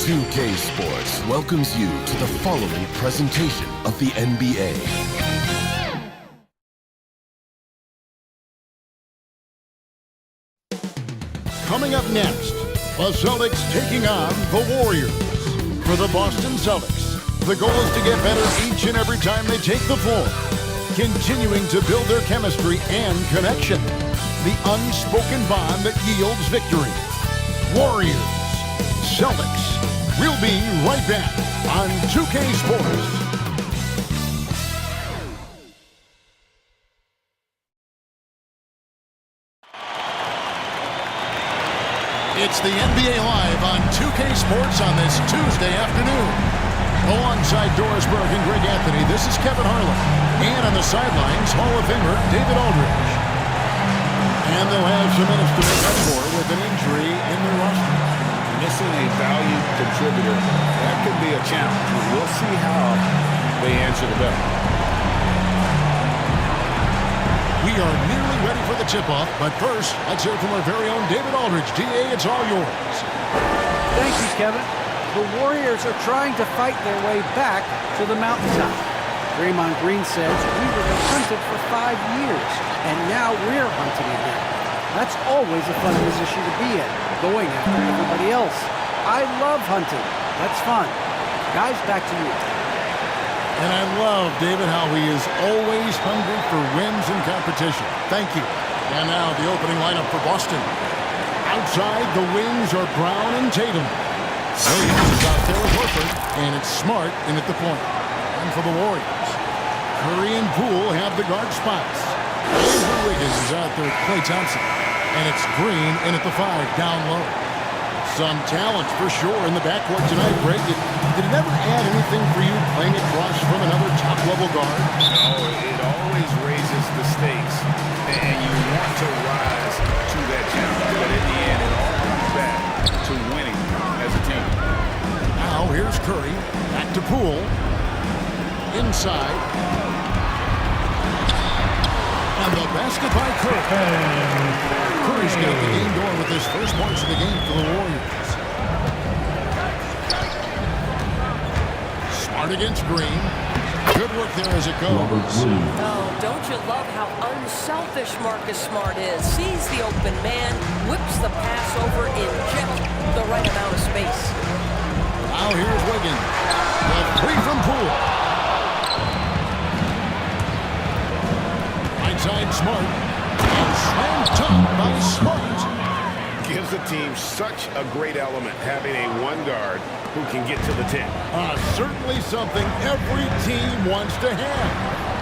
2K Sports welcomes you to the following presentation of the NBA. Coming up next, the Celtics taking on the Warriors. For the Boston Celtics, the goal is to get better each and every time they take the floor, continuing to build their chemistry and connection, the unspoken bond that yields victory. Warriors, Celtics. We'll be right back on 2K Sports. It's the NBA Live on 2K Sports on this Tuesday afternoon. Alongside Doris Burke and Greg Anthony, this is Kevin Harlan. And on the sidelines, Hall of Famer David Aldridge. And they'll have some minutes to make up for with an injury in their roster. Missing a valued contributor, that could be a challenge. We'll see how they answer the bell. We are nearly ready for the tip-off, but first, let's hear from our very own David Aldridge. DA, it's all yours. Thank you, Kevin. The Warriors are trying to fight their way back to the mountaintop. Draymond Green says we were hunted for 5 years, and now we're hunting again. That's always a fun position to be in, going after everybody else. I love hunting. That's fun. Guys, back to you. And I love, David, how he is always hungry for wins and competition. Thank you. And now the opening lineup for Boston. Outside, the wings are Brown and Tatum. Williams is out there with Horford, and it's Smart in at the point. And for the Warriors, Curry and Poole have the guard spots. Andrew Wiggins is out there with Klay Thompson. And it's Green in at the 5, down low. Some talent for sure in the backcourt tonight, Greg. Did it ever add anything for you playing across from another top-level guard? No, it always raises the stakes, and you want to rise to that challenge. But in the end, it all comes back to winning as a team. Now here's Curry, back to Poole. Inside. And the basket by Curry. Curry's got the game going with his first points of the game for the Warriors. Smart against Green. Good work there as it goes. Oh, don't you love how unselfish Marcus Smart is? Sees the open man, whips the pass over in just the right amount of space. Now here's Wiggins. The three from Poole. Right side Smart. And slam dunk by Smart. Gives the team such a great element having a one guard who can get to the 10. Certainly something every team wants to have.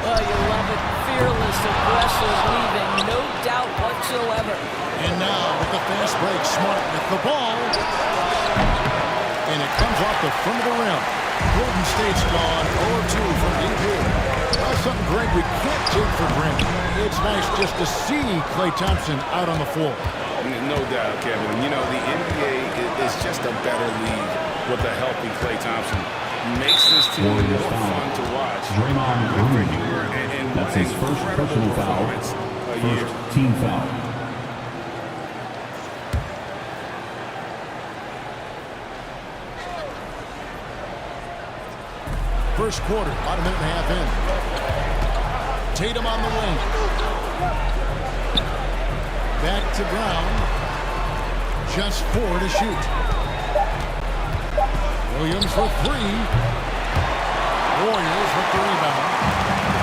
Oh, you love it. Fearless, aggressive, leaving no doubt whatsoever. And now with the fast break, Smart with the ball. And it comes off the front of the rim. Golden State's gone 0-2 from deep here. Well, something, Greg, we can't take for granted. It's nice just to see Klay Thompson out on the floor. No doubt, Kevin. You know, the NBA is just a better league with a healthy Klay Thompson. Makes this team more fun to watch. Draymond Green. That's his first personal foul. First team foul. First quarter, about a minute and a half in. Tatum on the wing. Back to Brown. Just 4 to shoot. Williams for 3. Warriors with the rebound.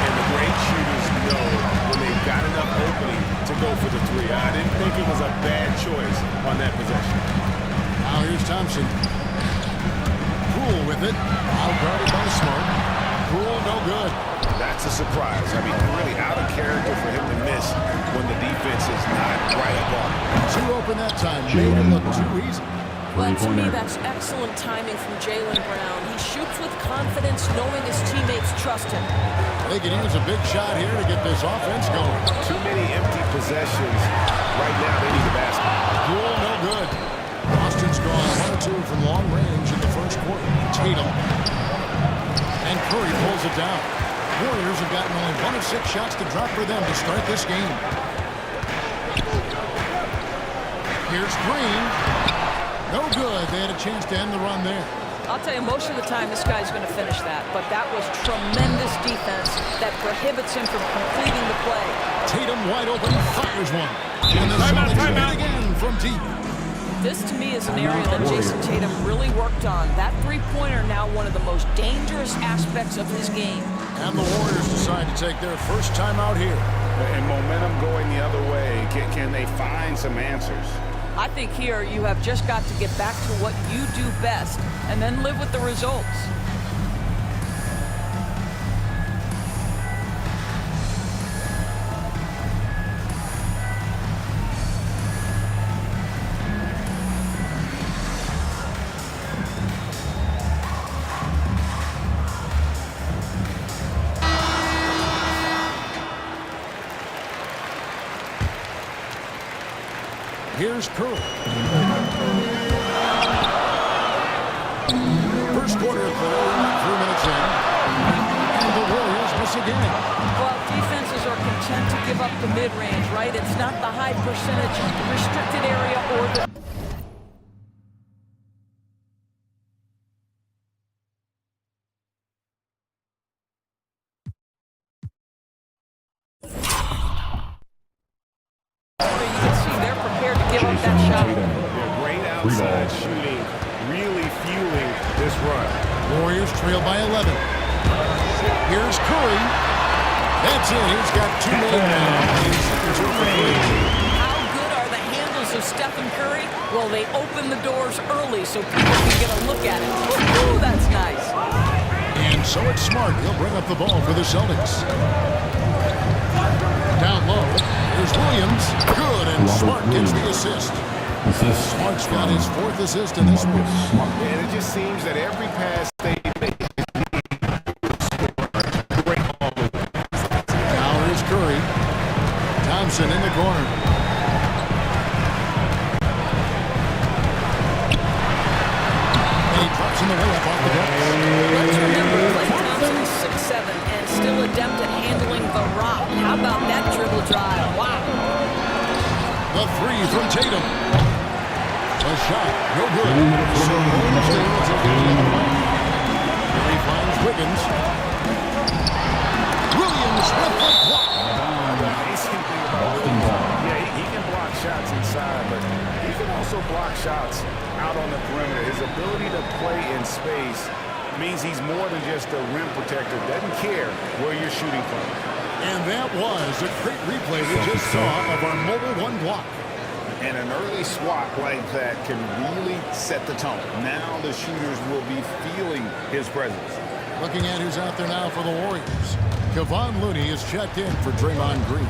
And the great shooters know when they've got enough opening to go for the 3. I didn't think it was a bad choice on that possession. Now here's Thompson. Poole with it. Out-guarded by Smart. Poole no good. That's a surprise. I mean, really out of character for him to miss when the defense is not right up on him. Too open that time. Made it look too easy. Well, to me, that's excellent timing from Jaylen Brown. He shoots with confidence, knowing his teammates trust him. They can use a big shot here to get this offense going. Too many empty possessions. Right now, they need a basket. Poole no good. Boston's gone 1-2 from long range in the first quarter. Tatum. And Curry pulls it down. Warriors have gotten only 1 of 6 shots to drop for them to start this game. Here's Green. No good. They had a chance to end the run there. I'll tell you, most of the time this guy's going to finish that, but that was tremendous defense that prohibits him from completing the play. Tatum wide open, fires one. And the Celtics win again from deep. This, to me, is an area that Jason Tatum really worked on. That three-pointer now one of the most dangerous aspects of his game. And the Warriors decide to take their first time out here. And momentum going the other way. Can they find some answers? I think here you have just got to get back to what you do best and then live with the results. Here's Curry. First quarter of play, 3 minutes in. And the Warriors miss again. Well, defenses are content to give up the mid-range, right? It's not the high percentage restricted area or the... Outside shooting really fueling this run. Warriors trail by 11. Here's Curry. That's it. He's got 2 men now. How good are the handles of Stephen Curry? Well, they open the doors early so people can get a look at it. Ooh, that's nice. And so it's Smart. He'll bring up the ball for the Celtics. Down low. Here's Williams. Good, and Smart gets the assist. Smart's got his 4th assist in this one. And it just seems that every pass they make now here's Curry. Thompson in the corner. And he drops in the way up off the deck. Let's remember Klay Thompson is 6'7" and still adept at handling the rock. How about that dribble drive? Wow. The 3 from Tatum. A shot, no good. So Holmes stands at the other way. Here he finds Wiggins. Williams with the block. Yeah, he can block shots inside, but he can also block shots out on the perimeter. His ability to play in space means he's more than just a rim protector. Doesn't care where you're shooting from. And that was a great replay we just saw of our mobile 1 block. And an early swat like that can really set the tone. Now the shooters will be feeling his presence. Looking at who's out there now for the Warriors. Kevon Looney is checked in for Draymond Green.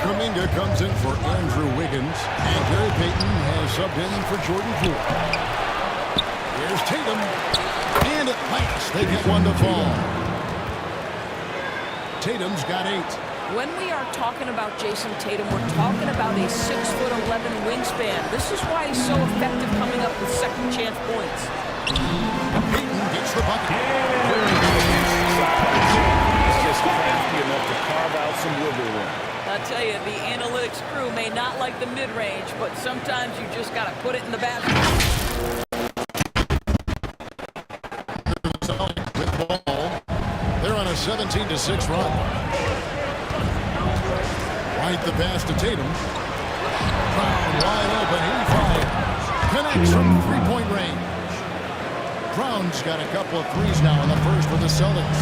Kuminga comes in for Andrew Wiggins. And Gary Payton has subbed in for Jordan Poole. Here's Tatum. And at last they get one to fall. Tatum's got 8. When we are talking about Jason Tatum, we're talking about a 6'11" wingspan. This is why he's so effective coming up with second chance points. Payton gets the bucket. He's just crafty enough to carve out some wiggle room. I tell you, the analytics crew may not like the mid-range, but sometimes you just got to put it in the basket. With the ball, they're on a 17-6 run. Right the pass to Tatum. Brown wide open. He fires. Connects from 3-point range. Brown's got a couple of threes now in the first for the Celtics.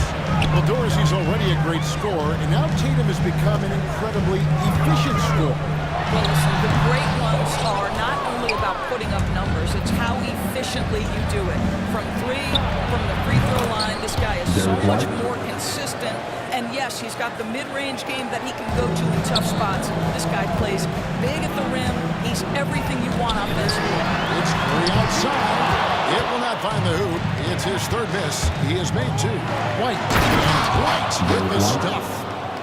Well, Dorsey's already a great scorer, and now Tatum has become an incredibly efficient scorer. Well, listen, the great ones are not only about putting up numbers, it's how efficiently you do it. From 3, from the free throw line, this guy is so much more consistent. And yes, he's got the mid-range game that he can go to in tough spots. This guy plays big at the rim. He's everything you want offensively. It's Curry outside. It will not find the hoop. It's his 3rd miss. He has made 2. White. And White with the stuff.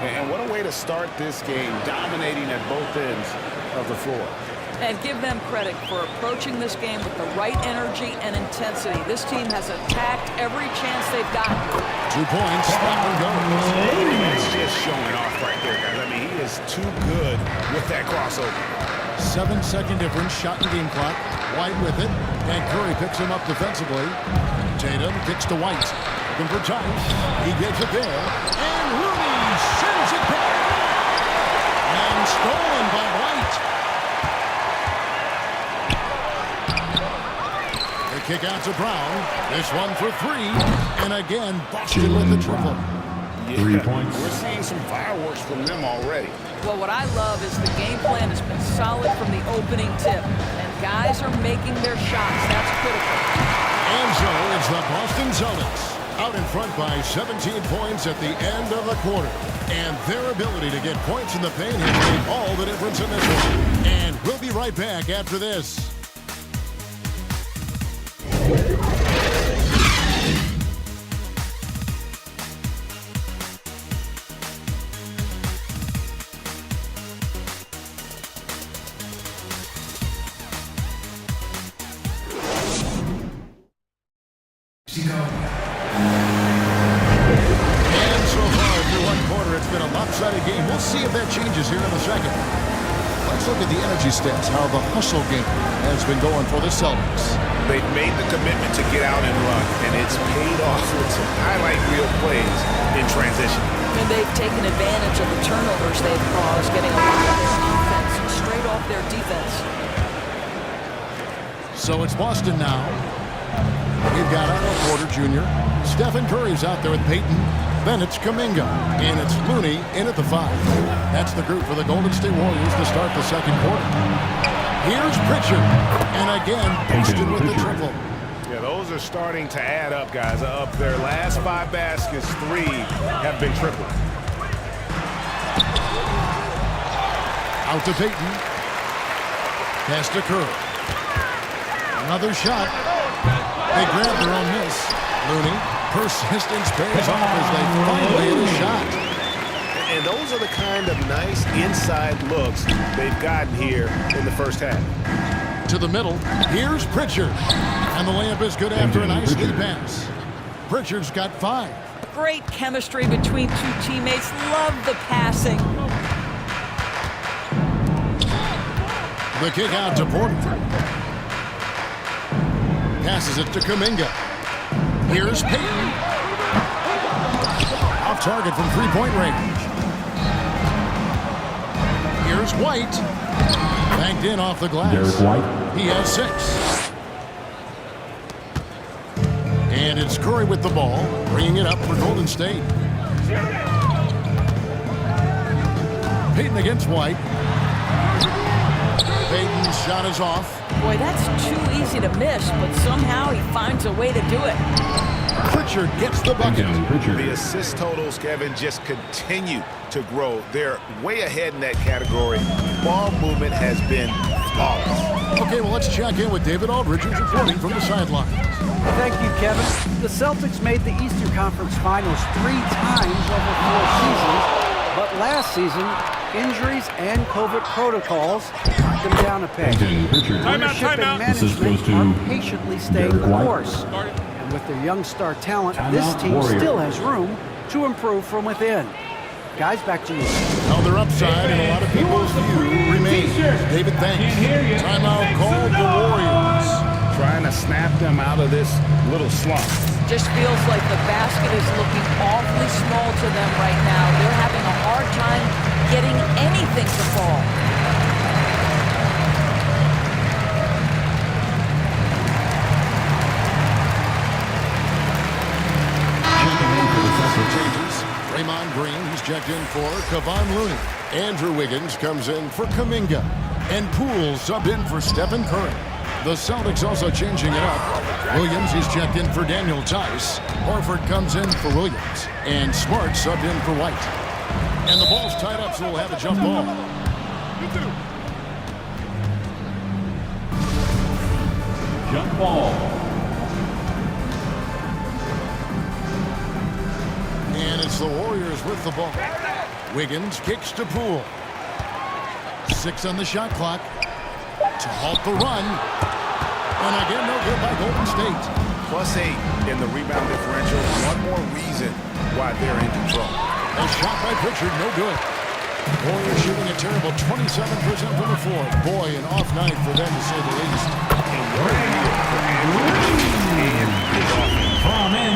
And what a way to start this game, dominating at both ends of the floor. And give them credit for approaching this game with the right energy and intensity. This team has attacked every chance they've gotten. 2 points. Stopper goes. That's just showing off right there, guys. I mean, he is too good with that crossover. 7-second difference, shot in game clock. White with it, and Curry picks him up defensively. Tatum kicks to White. Looking for Tice. He gets it there. And Rooney sends it back. And stolen by White. The kick out to Brown. This one for three. And again, Boston with the triple. 3 points. We're seeing some fireworks from them already. Well, what I love is the game plan has been solid from the opening tip. And guys are making their shots. That's critical. And so it's the Boston Celtics out in front by 17 points at the end of the quarter. And their ability to get points in the paint has made all the difference in this one. And we'll be right back after this. And so far through one quarter, it's been a lopsided game. We'll see if that changes here in a second. Let's look at the energy stats, how the hustle game has been going for the Celtics. They've made the commitment to get out and run, and it's paid off with some highlight reel plays in transition. And they've taken advantage of the turnovers they've caused, getting a lot of their offense straight off their defense. So it's Boston now. We've got Otto Porter Jr. Stephen Curry's out there with Peyton. Then it's Kuminga. And it's Looney in at the 5. That's the group for the Golden State Warriors to start the second quarter. Here's Pritchard. And again, Boston with the triple. Yeah, those are starting to add up, guys. Up their last 5 baskets, 3 have been tripled. Out to Peyton. Pass to Curry. Another shot. They grab their own miss. Looney, persistence pays off as they finally hit a shot. And those are the kind of nice inside looks they've gotten here in the first half. To the middle, here's Pritchard. And the layup is good after a nice lead pass. Pritchard's got 5. Great chemistry between two teammates. Love the passing. The kick out to Porter. Passes it to Kuminga. Here's Peyton. Off target from three-point range. Here's White. Banked in off the glass. Derek White. He has 6. And it's Curry with the ball, bringing it up for Golden State. Peyton against White. Peyton's shot is off. Boy, that's too easy to miss, but somehow he finds a way to do it. Pritchard gets the bucket. The assist totals, Kevin, just continue to grow. They're way ahead in that category. Ball movement has been flawless. Okay, well, let's check in with David Aldridge, who's reporting from the sidelines. Thank you, Kevin. The Celtics made the Eastern Conference Finals 3 times over 4 seasons, but last season, injuries and COVID protocols knocked them down a peg. Leadership and management are patiently staying the course. And with their young star talent, this team still has room to improve from within. Guys, back to you. Now they're upside, and a lot of people's view remains. David, thanks. Timeout called the Warriors. Trying to snap them out of this little slump. Just feels like the basket is looking awfully small to them right now. They're having a hard time getting anything to fall. Changes. Draymond Green, he's checked in for Kevon Looney. Andrew Wiggins comes in for Kuminga. And Poole subbed in for Stephen Curry. The Celtics also changing it up. Williams, he's checked in for Daniel Tice. Horford comes in for Williams. And Smart subbed in for White. And the ball's tied up, so we'll have a jump ball. Jump ball. And it's the Warriors with the ball. Wiggins kicks to Poole. 6 on the shot clock to halt the run. And again, no good by Golden State. +8 in the rebound differential. One more reason why they're in control. A shot by Pritchard, no good. Warriors shooting a terrible 27% from the floor. Boy, an off night for them, to say the least.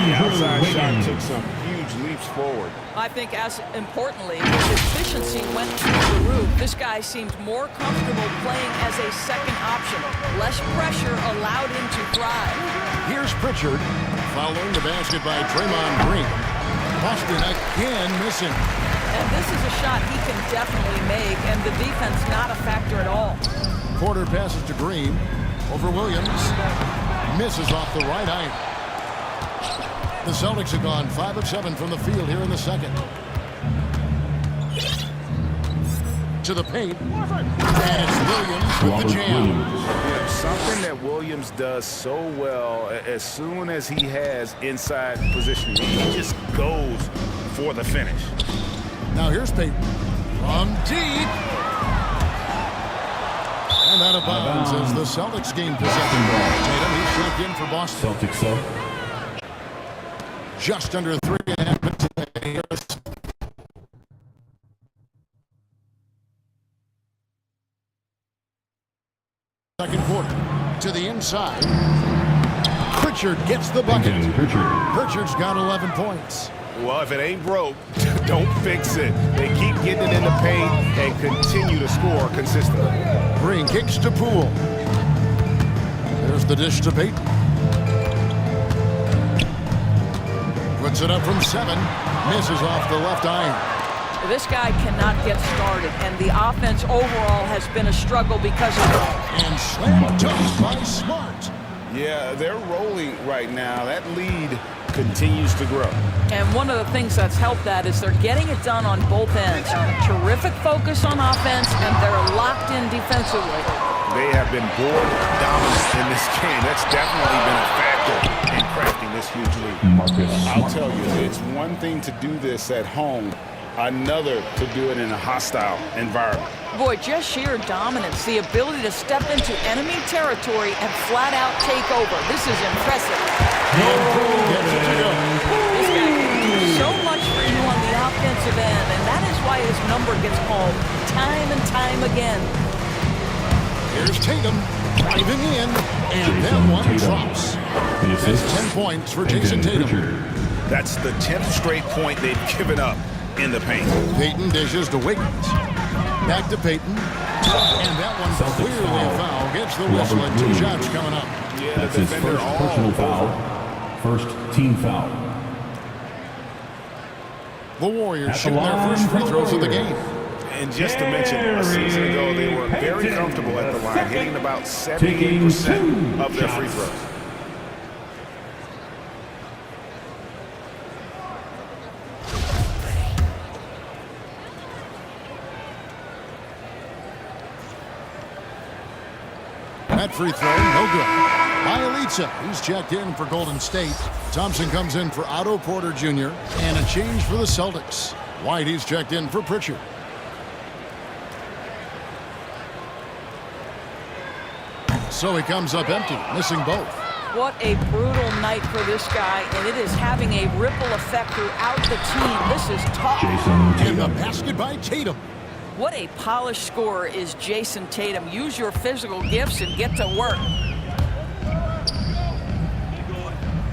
The outside shot took some huge leaps forward. I think as importantly, his efficiency went through the roof. This guy seemed more comfortable playing as a second option. Less pressure allowed him to thrive. Here's Pritchard following the basket by Draymond Green. Boston again missing. And this is a shot he can definitely make, and the defense not a factor at all. Porter passes to Green over Williams. Misses off the right eye. The Celtics have gone 5 of 7 from the field here in the second. To the paint. And it's Williams with the jam. Yeah, something that Williams does so well, as soon as he has inside position, he just goes for the finish. Now here's Payton from deep. And out of bounds as the Celtics gain possession. Tatum, he's checked in for Boston. Celtics up. Just under 3.5 minutes. Second quarter to the inside. Pritchard gets the bucket. Pritchard's got 11 points. Well, if it ain't broke, don't fix it. They keep getting it in the paint and continue to score consistently. Green kicks to Poole. There's the dish to Payton. Puts it up from 7. Misses off the left iron. This guy cannot get started, and the offense overall has been a struggle because of it. And slam dunk by Smart. Yeah, they're rolling right now. That lead continues to grow. And one of the things that's helped that is they're getting it done on both ends. Terrific focus on offense, and they're locked in defensively. They have been board dominant in this game. That's definitely been a factor in crafting this huge lead. I'll tell you, it's one thing to do this at home, another to do it in a hostile environment. Boy, just sheer dominance, the ability to step into enemy territory and flat out take over. This is impressive. This guy can do so much for you on the offensive end, and that is why his number gets called time and time again. Here's Tatum driving in, and that one drops. That's 10 points for Jason Tatum. That's the 10th straight point they've given up in the paint. Payton dishes to Wiggins. Back to Payton. And that one clearly a foul. Gets the whistle and 2 shots coming up. Yeah, That's his first personal foul. First team foul. The Warriors shooting their first free throws of the game. And just to mention, a season ago, they were very comfortable at the line, hitting about 78% of their free throws. That free throw, no good. Bielitsa, he's checked in for Golden State. Thompson comes in for Otto Porter Jr. And a change for the Celtics. White, he's checked in for Pritchard. So he comes up empty, missing both. What a brutal night for this guy, and it is having a ripple effect throughout the team. This is tough. In the basket by Tatum. What a polished scorer is Jason Tatum. Use your physical gifts and get to work.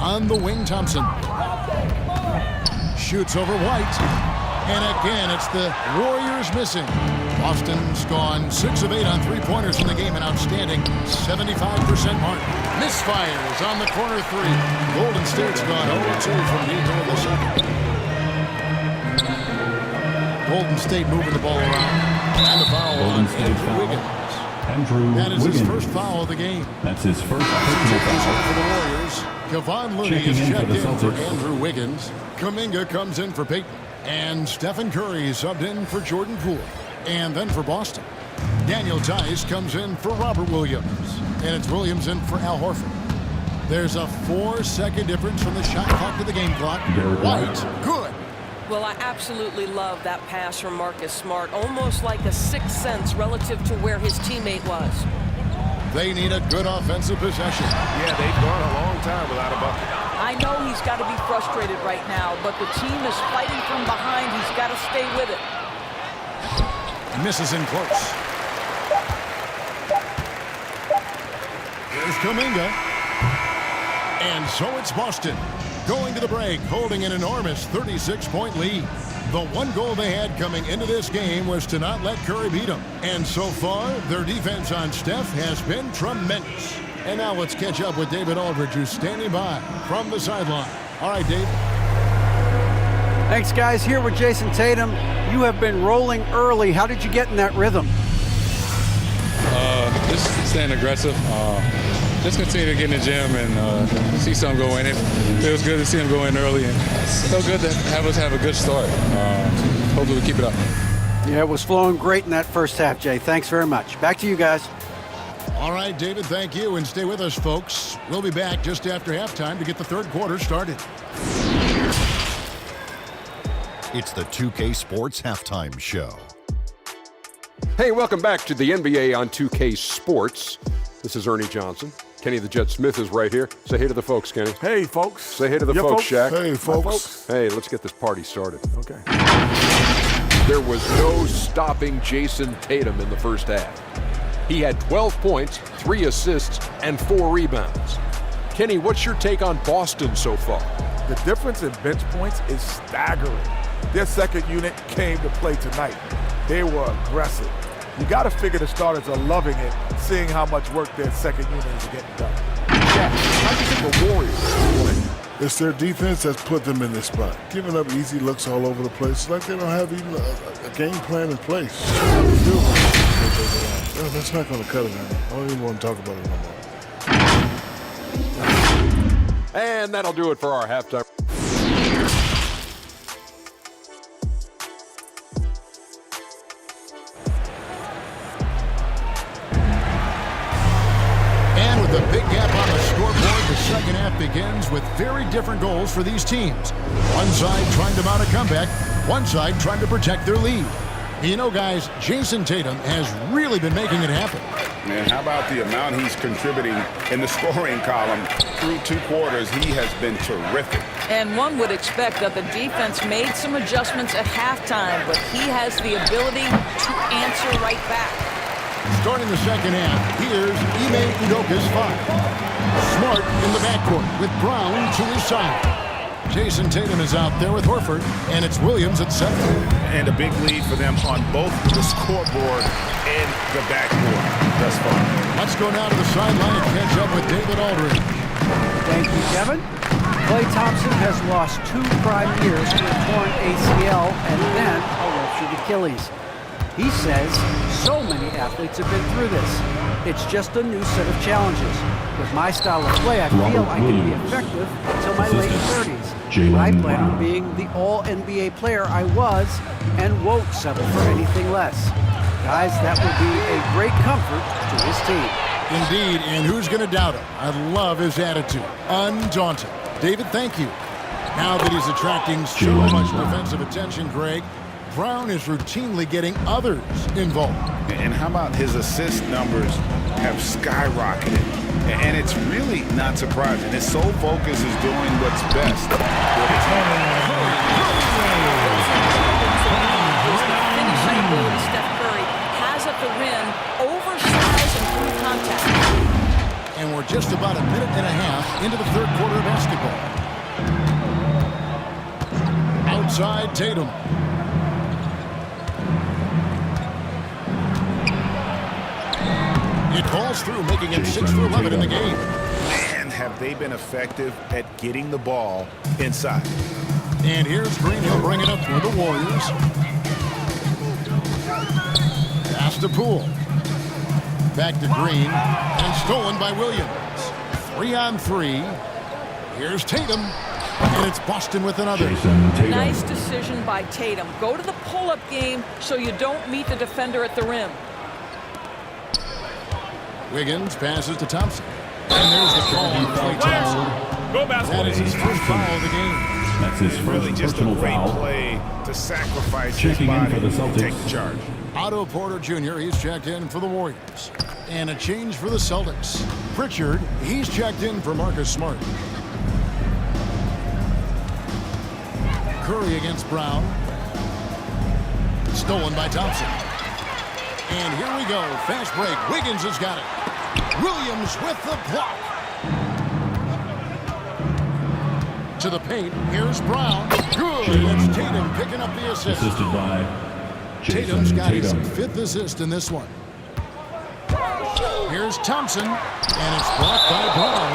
On the wing, Thompson. Shoots over White. And again, it's the Warriors missing. Boston's gone 6 of 8 on three-pointers in the game, an outstanding 75% mark. Misfires on the corner 3. Golden State's gone 0-2 from deep in the second. Golden State moving the ball around. And the foul on Andrew Wiggins. That is his first foul of the game. That's his first personal foul for the Warriors. Kevon Looney is checked in for Andrew Wiggins. Kuminga comes in for Payton. And Stephen Curry subbed in for Jordan Poole. And then for Boston, Daniel Tice comes in for Robert Williams. And it's Williams in for Al Horford. There's a 4-second difference from the shot clock to the game clock. White, good. Well, I absolutely love that pass from Marcus Smart. Almost like a sixth sense relative to where his teammate was. They need a good offensive possession. Yeah, they've gone a long time without a bucket. I know he's got to be frustrated right now, but the team is fighting from behind. He's got to stay with it. Misses in close. Here's Kuminga. And so it's Boston going to the break, holding an enormous 36-point lead. The one goal they had coming into this game was to not let Curry beat them. And so far, their defense on Steph has been tremendous. And now let's catch up with David Aldridge, who's standing by from the sideline. All right, Dave. Thanks, guys. Here with Jason Tatum. You have been rolling early. How did you get in that rhythm? Just staying aggressive. Just continue to get in the gym and see something go in. It feels good to see him go in early, and it's so good to have us have a good start. Hopefully we keep it up. Yeah, it was flowing great in that first half, Jay. Thanks very much. Back to you guys. All right, David, thank you. And stay with us, folks. We'll be back just after halftime to get the third quarter started. It's the 2K Sports Halftime Show. Hey, welcome back to the NBA on 2K Sports. This is Ernie Johnson. Kenny the Jet Smith is right here. Say hey to the folks, Kenny. Hey, folks. Say hey to the folks, Shaq. Hey, folks. Hey, let's get this party started. Okay. There was no stopping Jason Tatum in the first half. He had 12 points, 3 assists, and 4 rebounds. Kenny, what's your take on Boston so far? The difference in bench points is staggering. Their second unit came to play tonight. They were aggressive. You got to figure the starters are loving it, seeing how much work their second unit is getting done. Shaq, how do you think the Warriors are playing? It's their defense that's put them in this spot. Giving up easy looks all over the place. It's like they don't have even a game plan in place. That's not going to cut it, man. I don't even want to talk about it no more. And that'll do it for our halftime. And with a big gap on the scoreboard, the second half begins with very different goals for these teams. One side trying to mount a comeback, one side trying to protect their lead. You know, guys, Jason Tatum has really been making it happen. Man, how about the amount he's contributing in the scoring column? Through 2 quarters, he has been terrific. And one would expect that the defense made some adjustments at halftime, but he has the ability to answer right back. Starting the second half, here's Ime Udoka's 5. Smart in the backcourt with Brown to his side. Jason Tatum is out there with Horford, and it's Williams at 7. And a big lead for them on both the scoreboard and the backboard thus far. Let's go now to the sideline and catch up with David Aldridge. Thank you, Kevin. Klay Thompson has lost 2 prime years to a torn ACL and then a ruptured Achilles. He says so many athletes have been through this. It's just a new set of challenges. With my style of play, I feel I can be effective until my late 30s. I plan on being the all-NBA player I was and won't settle for anything less. Guys, that will be a great comfort to his team. Indeed, and who's going to doubt him? I love his attitude. Undaunted. David, thank you. Now that he's attracting so much defensive attention, Greg, Brown is routinely getting others involved. And how about his assist numbers have skyrocketed? And it's really not surprising. His sole focus is doing what's best. Finishing ability Steph Curry has at the rim, oversized and through contact. And we're just about a minute and a half into the third quarter of basketball. Outside Tatum. It falls through, making it 6 for 11 in the game. Man, have they been effective at getting the ball inside. And here's Green. He'll bring it up for the Warriors. Pass to Poole. Back to Green. And stolen by Williams. 3-on-3. Here's Tatum. And it's Boston with another. Nice decision by Tatum. Go to the pull-up game so you don't meet the defender at the rim. Wiggins passes to Thompson. And there's the call on Klay Thompson. That is his first foul of the game. That's his first Really just a personal great foul. play to sacrifice his Checking in body for the to Celtics. take the charge. Otto Porter Jr., he's checked in for the Warriors. And a change for the Celtics. Pritchard, he's checked in for Marcus Smart. Curry against Brown. Stolen by Thompson. And here we go. Fast break. Wiggins has got it. Williams with the block. To the paint. Here's Brown. Good. It's Tatum picking up the assist. Assisted by Tatum's got his Tatum. 5th assist in this one. Here's Thompson. And it's blocked by Brown.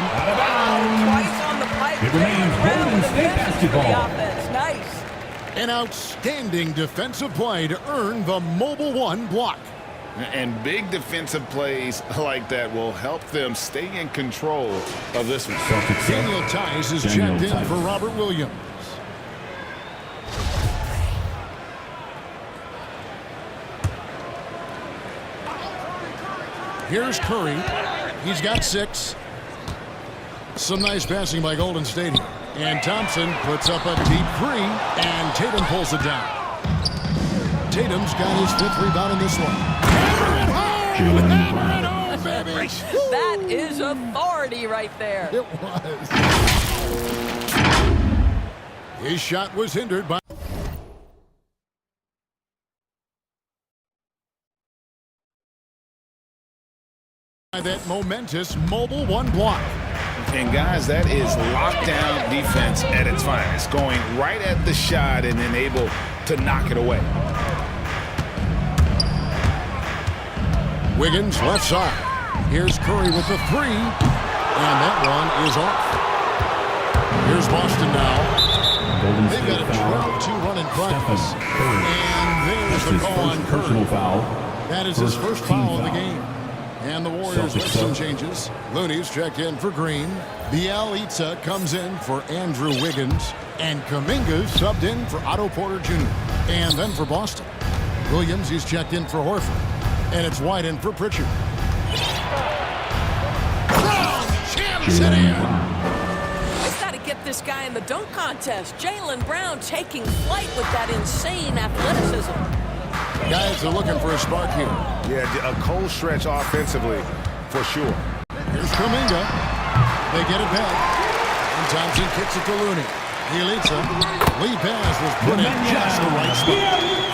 Twice on the pipe. It remains Golden State basketball. The offense. Nice. An outstanding defensive play to earn the mobile 1 block. And big defensive plays like that will help them stay in control of this one. Daniel Tice is checked in for Robert Williams. Here's Curry. He's got 6. Some nice passing by Golden State here. And Thompson puts up a deep 3, and Tatum pulls it down. Tatum's got his 5th rebound in this one. Hammer it home, baby! That is authority right there. It was. His shot was hindered by that momentous mobile 1 block. And guys, that is lockdown defense at its finest, going right at the shot and then able to knock it away. Wiggins left side. Here's Curry with the 3, and that one is off. Here's Boston now. They've got a 12-2 run in practice, and there's the call on Curry. That is his first foul of the game. And the Warriors make some changes. Looney's checked in for Green. Bielitsa comes in for Andrew Wiggins. And Kuminga's subbed in for Otto Porter Jr. And then for Boston, Williams is checked in for Horford. And it's White in for Pritchard. Brown jams it in. We've got to get this guy in the dunk contest. Jaylen Brown taking flight with that insane athleticism. Guys are looking for a spark here. Yeah, a cold stretch offensively, for sure. Here's Kuminga. They get it back. And Thompson kicks it to Looney. Bielitsa. Lead pass was put in just the right spot.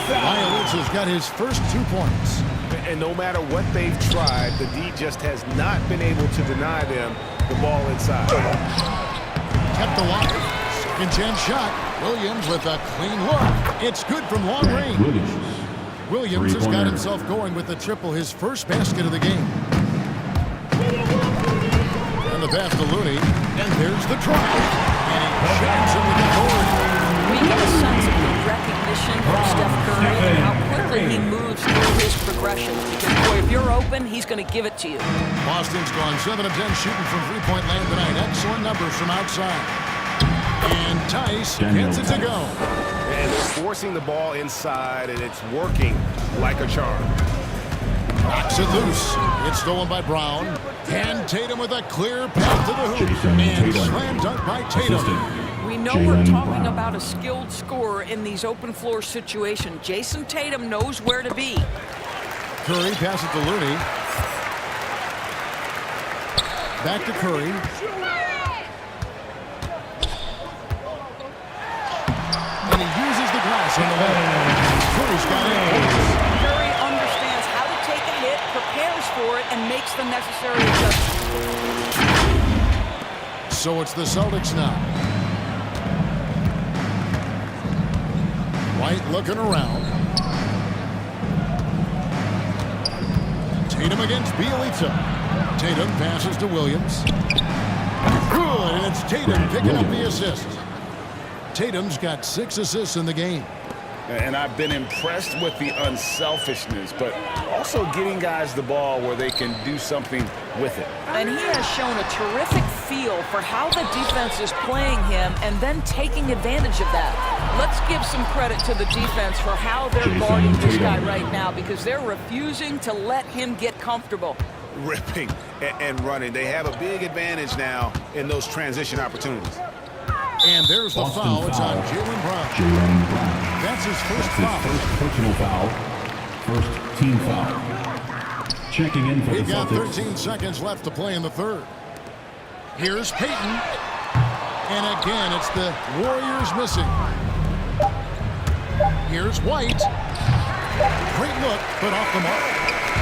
Bielitsa's got his first 2 points. And no matter what they've tried, the D just has not been able to deny them the ball inside. Kept alive. Second chance shot. Williams with a clean look. It's good from long range. Williams has got himself going with the triple, his first basket of the game. And the pass to Looney. And there's the try. And he jams it with the board. We get a sense of the recognition from Steph Curry and how quickly he moves through his progression. Because, boy, if you're open, he's going to give it to you. Boston's gone 7 of 10 shooting from three-point land tonight. Excellent numbers from outside. And Tice gets it to go. And they're forcing the ball inside, and it's working like a charm. Knocks it loose. It's stolen by Brown. And Tatum with a clear path to the hoop. And slam dunk by Tatum. We know we're talking about a skilled scorer in these open floor situations. Jason Tatum knows where to be. Curry passes to Looney. Back to Curry. And he uses the glass on the way. Curry's got it. Curry understands how to take a hit, prepares for it, and makes the necessary adjustments. So it's the Celtics now. White looking around. Tatum against Bielitsa. Tatum passes to Williams. Good, and it's Tatum picking up the assist. Tatum's got 6 assists in the game. And I've been impressed with the unselfishness, but also getting guys the ball where they can do something with it. And he has shown a terrific feel for how the defense is playing him and then taking advantage of that. Let's give some credit to the defense for how they're guarding this guy right now, because they're refusing to let him get comfortable. Ripping and running. They have a big advantage now in those transition opportunities. And there's the foul. It's on Jaylen Brown. That's his first foul. First personal foul. First team foul. Checking in for the We've got Celtics. 13 seconds left to play in the third. Here's Payton. And again, it's the Warriors missing. Here's White. Great look, but off the mark.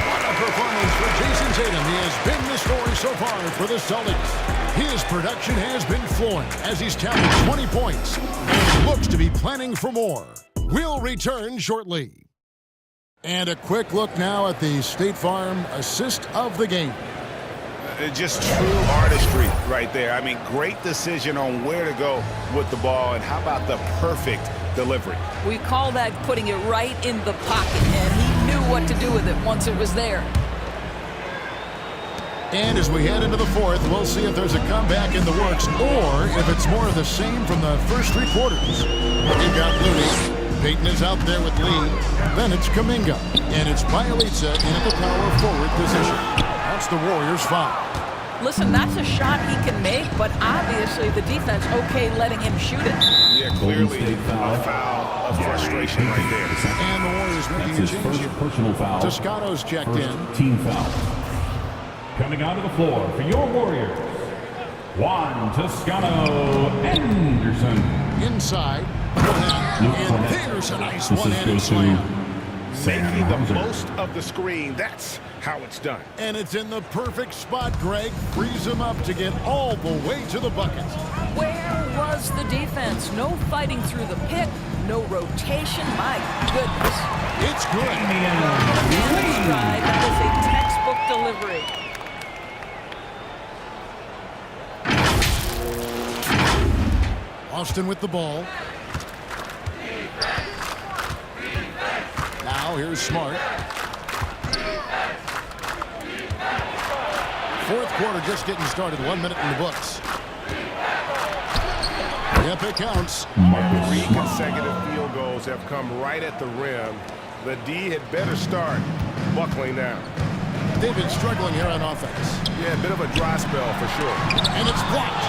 What a performance for Jason Tatum. He has been the story so far for the Celtics. His production has been flowing as he's tallied 20 points and looks to be planning for more. We'll return shortly. And a quick look now at the State Farm assist of the game. Just true artistry right there. I mean, great decision on where to go with the ball, and how about the perfect delivery? We call that putting it right in the pocket, and he knew what to do with it once it was there. And as we head into the fourth, we'll see if there's a comeback in the works or if it's more of the same from the first three quarters. You've got Looney. Payton is out there with Lee. Then it's Kuminga. And it's Bielitsa in at the power forward position. That's the Warriors' foul. Listen, that's a shot he can make, but obviously the defense okay letting him shoot it. Yeah, clearly a foul of frustration right there. And the Warriors making a change here. Personal foul. Toscano's checked in. Team foul. Coming onto the floor for your Warriors, Juan Toscano Anderson. Inside. And there's a nice one-handed slam. Making the most of the screen. That's how it's done. And it's in the perfect spot, Greg. Frees him up to get all the way to the bucket. Where was the defense? No fighting through the pick, no rotation. My goodness. It's good. Stride. That is a textbook delivery. Austin with the ball. Now here's Smart. Fourth quarter just getting started. 1 minute in the books. Yep, it counts. 3 consecutive field goals have come right at the rim. The D had better start buckling down. They've been struggling here on offense. Yeah, a bit of a dry spell for sure. And it's blocked.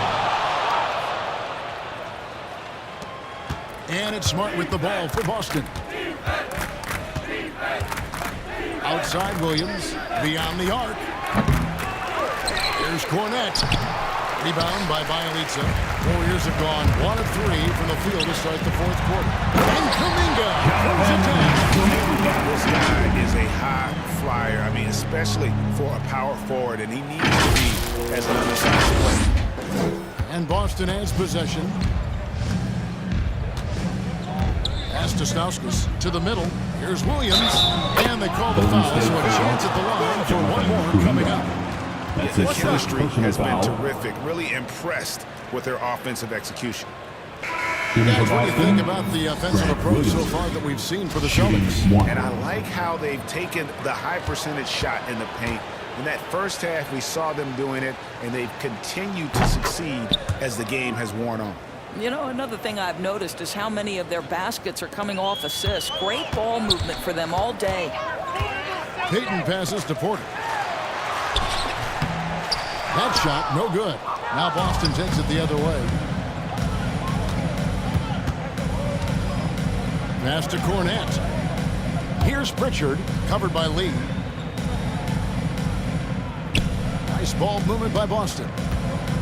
And it's Smart with the ball for Boston. Outside Williams, beyond the arc. Here's Cornette. Rebound by Bielitsa. Warriors have gone 1 of 3 from the field to start the fourth quarter. And Kuminga throws it down. This guy is a high flyer. I mean, especially for a power forward, and he needs to be as an undersized player. And Boston has possession. Pass to Stauskas to the middle. Here's Williams. And they call the foul, so a chance at the line for one more coming up. The chemistry has been terrific. Really impressed with their offensive execution. Guys, what do you think about the offensive approach so far that we've seen for the Celtics? And I like how they've taken the high percentage shot in the paint. In that first half, we saw them doing it, and they've continued to succeed as the game has worn on. You know, another thing I've noticed is how many of their baskets are coming off assists. Great ball movement for them all day. Payton passes to Porter. That shot, no good. Now Boston takes it the other way. Pass to Cornette. Here's Pritchard, covered by Lee. Nice ball movement by Boston.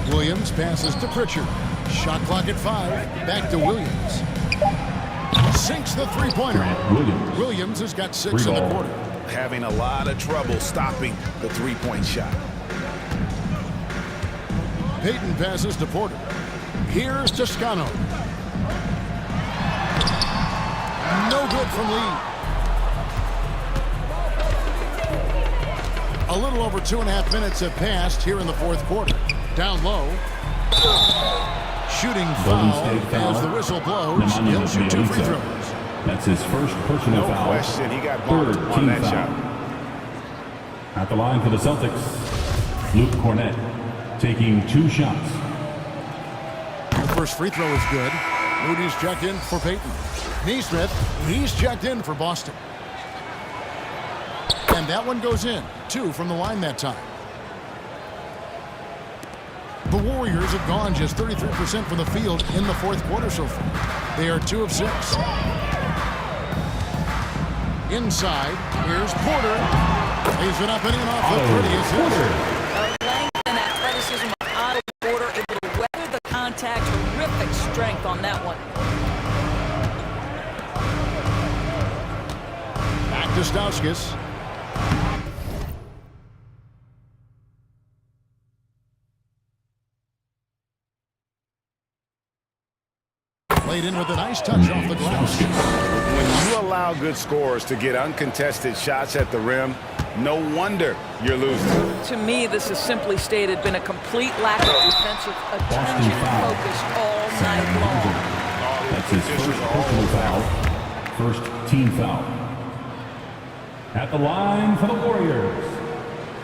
Williams passes to Pritchard. Shot clock at 5. Back to Williams. Sinks the three-pointer. Williams has got 6 in the quarter. Having a lot of trouble stopping the three-point shot. Payton passes to Porter. Here's Toscano. No good from Lee. A little over 2.5 minutes have passed here in the fourth quarter. Down low. Shooting foul as the whistle blows. He'll shoot 2 free throws. That's his first personal foul. No question, he got bumped on that shot. At the line for the Celtics, Luke Cornette taking 2 shots. The first free throw is good. Moody's checked in for Payton. Neesmith, he's checked in for Boston. And that one goes in. 2 from the line that time. The Warriors have gone just 33% from the field in the fourth quarter so far. They are 2 of 6. Inside, here's Porter. Lays it up and in off the prettiest hit. Length and athleticism out of Porter, able to weather the contact. Terrific strength on that one. to Stauskas. Played in with a nice touch off the glass. When you allow good scorers to get uncontested shots at the rim, no wonder you're losing. To me, this has simply stated been a complete lack of defensive attention and focus all night long. That's his first personal foul. First team foul. At the line for the Warriors,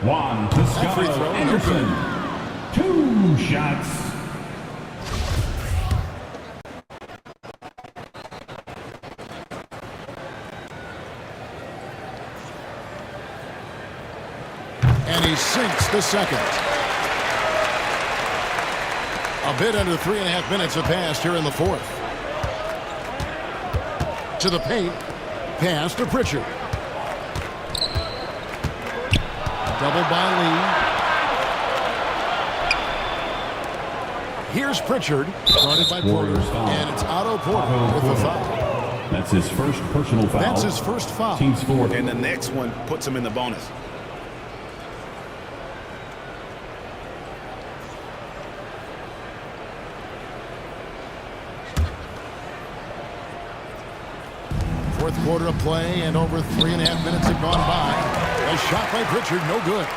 Juan Toscano Anderson. 2 shots. And he sinks the second. A bit under 3.5 minutes have passed here in the fourth. To the paint. Pass to Pritchard. Double by Lee. Here's Pritchard. Guarded by Porter. And it's Otto Porter with the foul. That's his first personal foul. That's his first foul. Team scored. And the next one puts him in the bonus. Fourth quarter of play, and over 3.5 minutes have gone by. A shot by Pritchard, no good.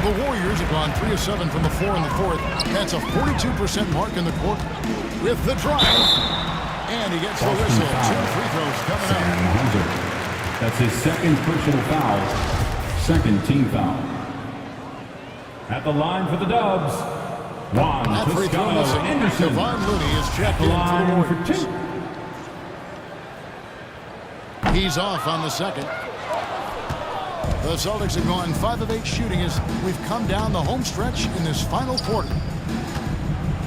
The Warriors have gone 3 of 7 from the floor in the fourth. That's a 42% mark in the quarter. With the drive, and he gets the whistle. 2 free throws coming up. That's his second personal foul. Second team foul. At the line for the Dubs, Juan Toscano Anderson. Kevon Looney is checked in for the Warriors. He's off on the second. The Celtics have gone 5 of 8 shooting as we've come down the home stretch in this final quarter.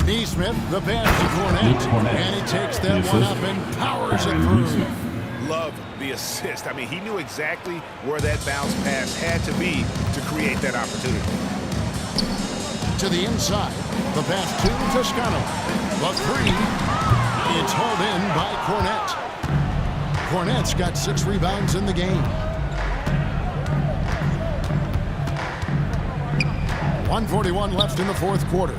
Neesmith, the pass to Cornette, and he takes that one up and powers it through. Love the assist. I mean, he knew exactly where that bounce pass had to be to create that opportunity. To the inside, the pass to Toscano. The 3, it's hauled in by Cornette. Cornette's got 6 rebounds in the game. 1:41 left in the fourth quarter.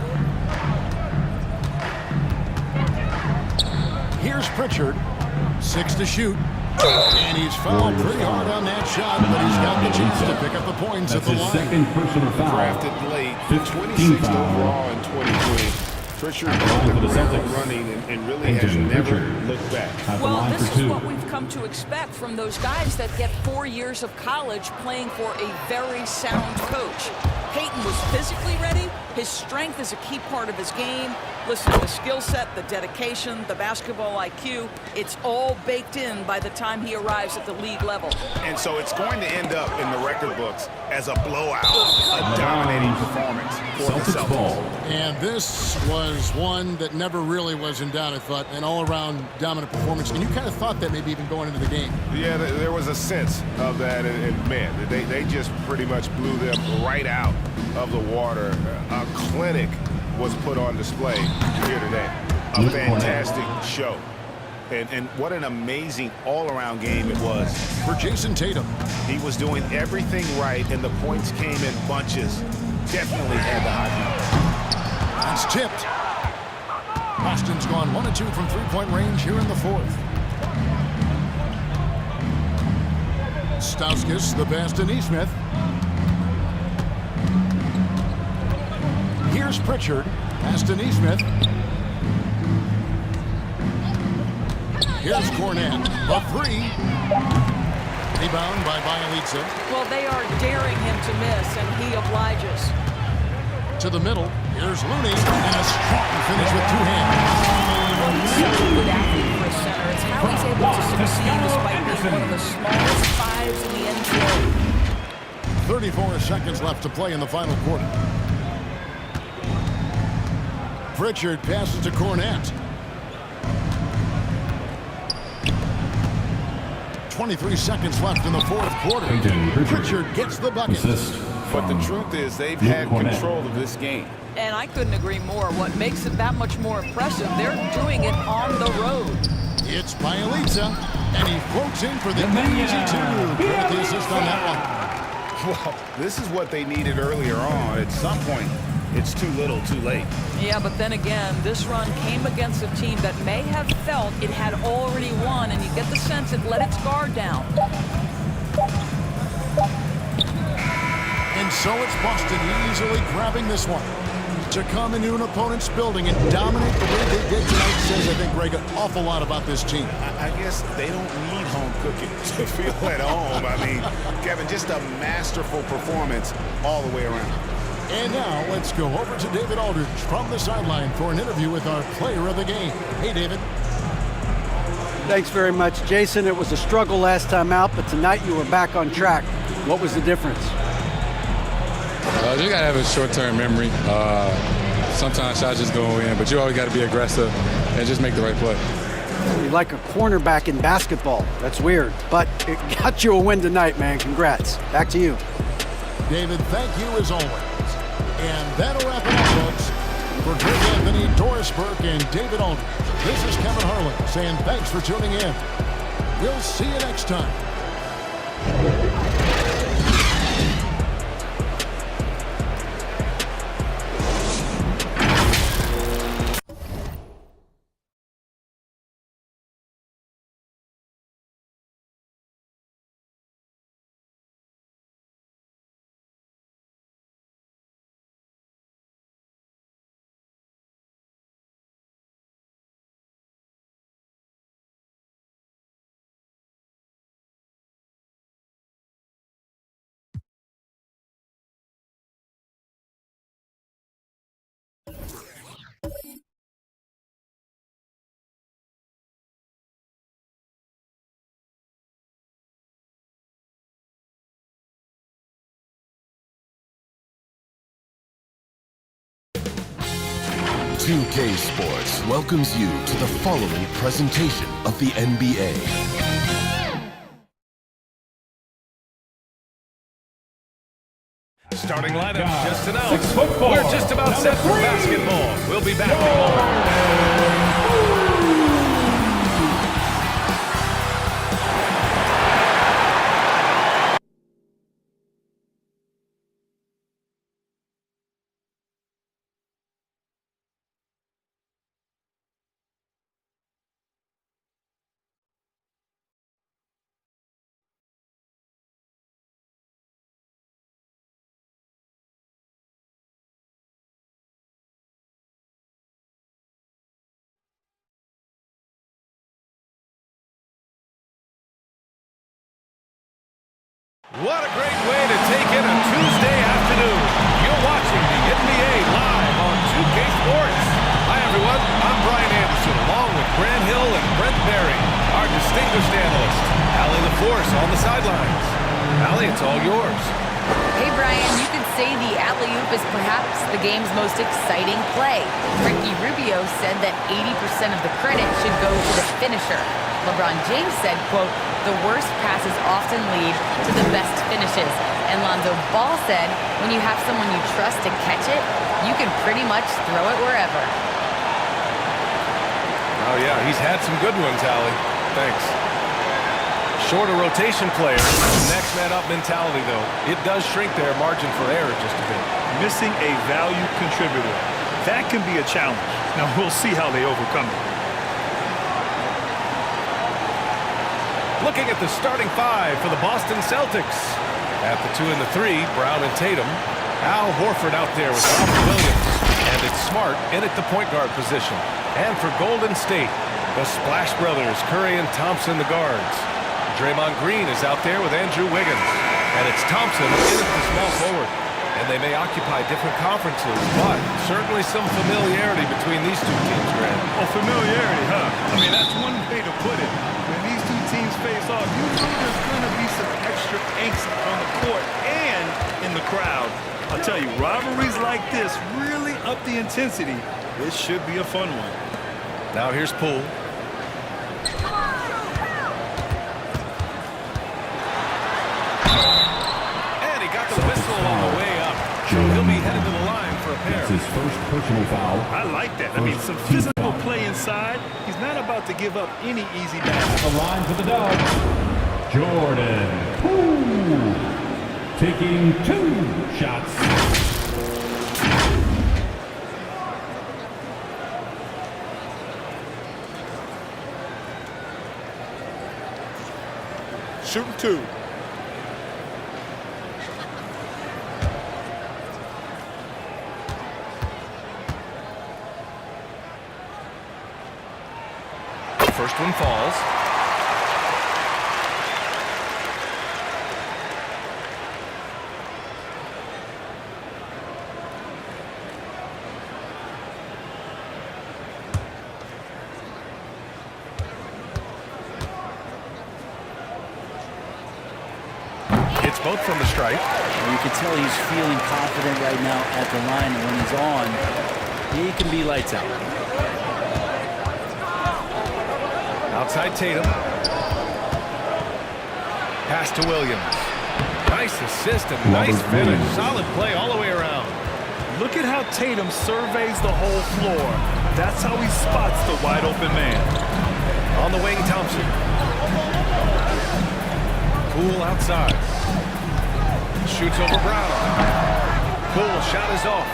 Here's Pritchard. 6 to shoot. And he's fouled pretty hard on that shot, but he's got the chance to pick up the points at the line. Second personal foul. Drafted late, 26th overall in 2020. Pritchard running and really has never looked back. Well, this is what we've come to expect from those guys that get 4 years of college playing for a very sound coach. Peyton was physically ready. His strength is a key part of his game. Listen, the skill set, the dedication, the basketball IQ, it's all baked in by the time he arrives at the league level. And so it's going to end up in the record books as a blowout, a dominating performance for the Celtics. And this was one that never really was in doubt, I thought, an all-around dominant performance. And you kind of thought that maybe even going into the game. Yeah, there was a sense of that, and man, they just pretty much blew them right out of the water. A clinic was put on display here today. A fantastic show. And what an amazing all-around game it was. For Jason Tatum. He was doing everything right, and the points came in bunches. Definitely had the hot hand. It's tipped. Boston's gone 1 of 2 from three-point range here in the fourth. Stauskas, the pass to Neesmith. Here's Pritchard. Pass to Neesmith. Here's Cornette. The 3. Rebound by Bielitsa. Well, they are daring him to miss, and he obliges. To the middle. Here's Looney. And a strong finish with 2 hands. He's such a good athlete for a center. It's how he's able to succeed despite being one of the smallest 5s in the NBA. 34 seconds left to play in the final quarter. Pritchard passes to Cornette. 23 seconds left in the fourth quarter. Pritchard gets the bucket. But the truth is they've had control of this game. And I couldn't agree more. What makes it that much more impressive, they're doing it on the road. It's Bielitsa. And he floats in for the easy two. Credit the assist on that one. Well, this is what they needed earlier on. At some point, it's too little, too late. Yeah, but then again, this run came against a team that may have felt it had already won, and you get the sense it let its guard down. And so it's Boston easily grabbing this one. To come into an opponent's building and dominate the way they did tonight says, I think, Greg, an awful lot about this team. I guess they don't need home cooking to feel at home. I mean, Kevin, just a masterful performance all the way around. And now let's go over to David Aldridge from the sideline for an interview with our player of the game. Hey, David. Thanks very much, Jason. It was a struggle last time out, but tonight you were back on track. What was the difference? You got to have a short-term memory. Sometimes shots just go in, but you always got to be aggressive and just make the right play. You're like a cornerback in basketball. That's weird, but it got you a win tonight, man. Congrats. Back to you. David, thank you as always. And that'll wrap it up, folks. For Greg Anthony, Doris Burke, and David Aldridge, this is Kevin Harlan saying thanks for tuning in. We'll see you next time. 2K Sports welcomes you to the following presentation of the NBA. Starting lineup just announced. We're just about set for basketball. We'll be back in a moment. 'What a great way to take in a Tuesday afternoon. You're watching the NBA live on 2K Sports. Hi, everyone. I'm Brian Anderson, along with Grant Hill and Brent Berry, our distinguished analyst. Allie LaForce on the sidelines. Allie, it's all yours. Hey, Brian, you could say the alley-oop is perhaps the game's most exciting play. Ricky Rubio said that 80% of the credit should go to the finisher. LeBron James said, quote, the worst passes often lead to the best finishes. And Lonzo Ball said, when you have someone you trust to catch it, you can pretty much throw it wherever. Oh, yeah, he's had some good ones, Allie. Thanks. Shorter rotation player, next man up mentality, though. It does shrink their margin for error just a bit. Missing a value contributor. That can be a challenge. Now, we'll see how they overcome it. Looking at the starting five for the Boston Celtics. At the 2 and the 3, Brown and Tatum. Al Horford out there with Robert Williams. And it's Smart in at the point guard position. And for Golden State, the Splash Brothers, Curry and Thompson, the guards. Draymond Green is out there with Andrew Wiggins. And it's Thompson in at the small forward. And they may occupy different conferences, but certainly some familiarity between these two teams, Grant. Oh, familiarity, huh? I mean, that's one way to put it. When these two teams face off, you know there's going to be some extra angst on the court and in the crowd. I'll tell you, rivalries like this really up the intensity. This should be a fun one. Now here's Poole. And he got the whistle on the way up. So he'll be headed to the line for a repair. That's his first personal foul. I like that. I mean, some physical play inside. He's not about to give up any easy basket. The line for the Dubs. Jordan Poole taking 2 shots. Shooting 2. First one falls. It's both from the stripe. You can tell he's feeling confident right now at the line, and when he's on, he can be lights out. Outside Tatum. Pass to Williams. Nice assist and nice finish. Solid play all the way around. Look at how Tatum surveys the whole floor. That's how he spots the wide open man. On the wing, Thompson. Poole outside. Shoots over Brown. Poole shot is off.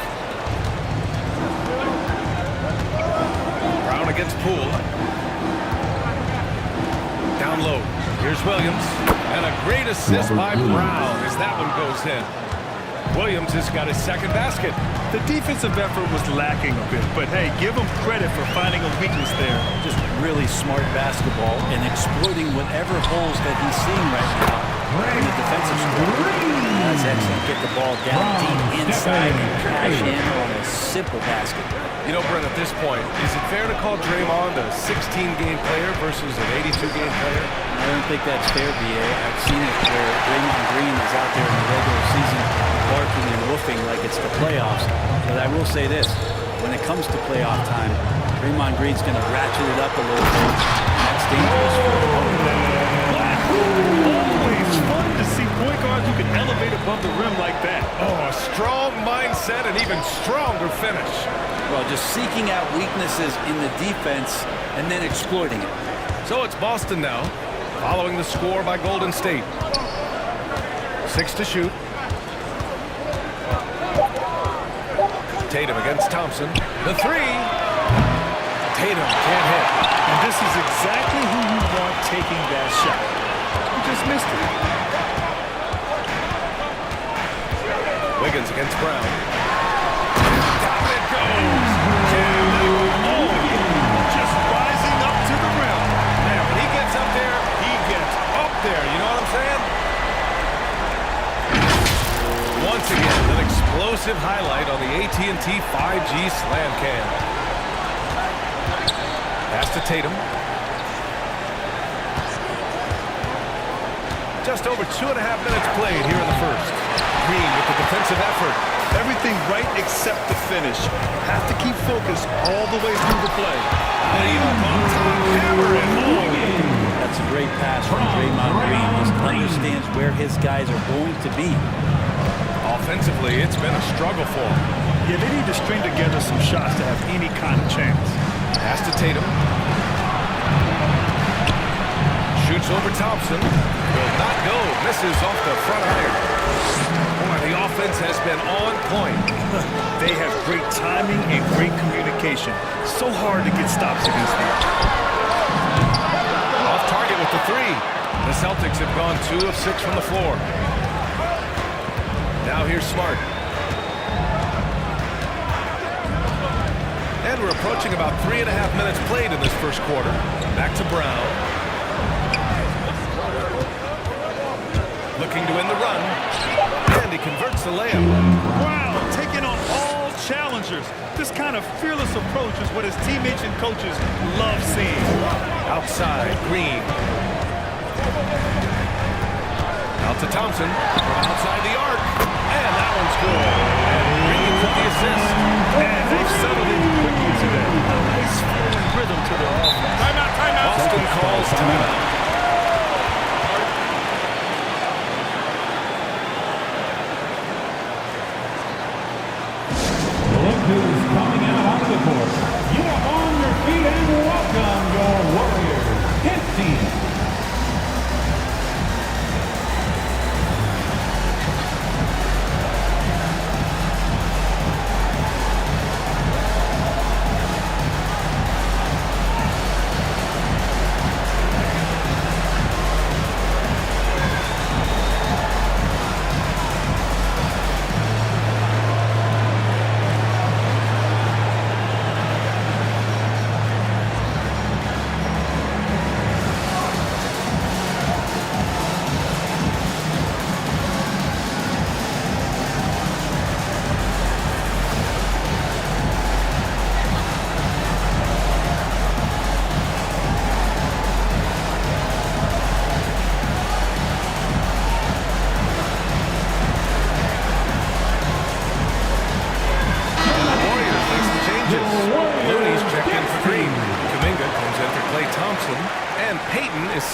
Brown against Poole. Down low. Here's Williams. And a great assist by Brown as that one goes in. Williams has got his second basket. The defensive effort was lacking a bit, but hey, give him credit for finding a weakness there. Just really smart basketball and exploiting whatever holes that he's seeing right now in the defensive score. That's excellent. Get the ball down deep inside and cash in on a simple basket. You know, Brent, at this point, is it fair to call Draymond a 16-game player versus an 82-game player? I don't think that's fair, B.A. I've seen it where Draymond Green is out there in the regular season barking and woofing like it's the playoffs. But I will say this, when it comes to playoff time, Draymond Green's going to ratchet it up a little bit. That's dangerous for the opponent. Always fun to see point guards who can elevate above the rim like that. Oh, a strong mindset and even stronger finish. Well, just seeking out weaknesses in the defense and then exploiting it. So it's Boston now, following the score by Golden State. 6 to shoot. Tatum against Thompson. The 3. Tatum can't hit. And this is exactly who you want taking that shot. He just missed it. Wiggins against Brown. Down it goes. Oh, just rising up to the rim. Man, when he gets up there, he gets up there. You know what I'm saying? Once again, an explosive highlight on the AT&T 5G slam cam. Pass to Tatum. Just over 2.5 minutes played here in the first. Green with the defensive effort. Everything right except the finish. Have to keep focus all the way through the play. Laying up on top, hammer it home. That's a great pass from Draymond Green. He understands where his guys are going to be. Offensively, it's been a struggle for him. Yeah, they need to string together some shots to have any kind of chance. Pass to Tatum. Shoots over Thompson. Will not go. Misses off the front iron. Boy, the offense has been on point. They have great timing and great communication. So hard to get stops against them. Off target with the 3. The Celtics have gone 2 of 6 from the floor. Now here's Smart. And we're approaching about 3.5 minutes played in this first quarter. Back to Brown. Looking to win the run. And he converts the layup. Brown taking on all challengers. This kind of fearless approach is what his teammates and coaches love seeing. Outside, Green. Out to Thompson. Outside the arc. And that one's good. And Green with the assist. And they've settled in quickly today. A nice flowing rhythm to their offense. Timeout, timeout. Boston calls timeout. is coming out onto the court. Get up on your feet and welcome your Warriors hit team.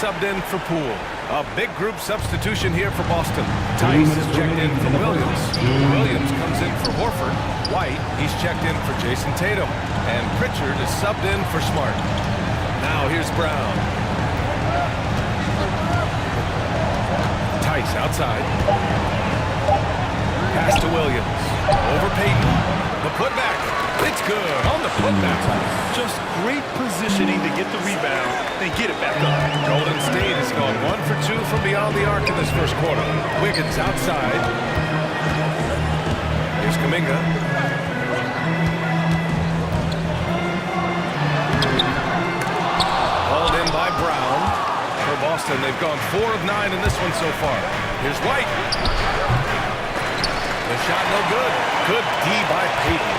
Subbed in for Poole. A big group substitution here for Boston. Tice is checked in for Williams. Williams comes in for Horford. White, he's checked in for Jason Tatum. And Pritchard is subbed in for Smart. Now here's Brown. Tice outside. Pass to Williams. Over Payton. The putback. It's good on the putback. Just great positioning to get the rebound and get it back up. Golden State has gone 1 for 2 from beyond the arc in this first quarter. Wiggins outside. Here's Kuminga. Hauled in by Brown. For Boston, they've gone 4 of 9 in this one so far. Here's White. The shot no good. Good D by Payton.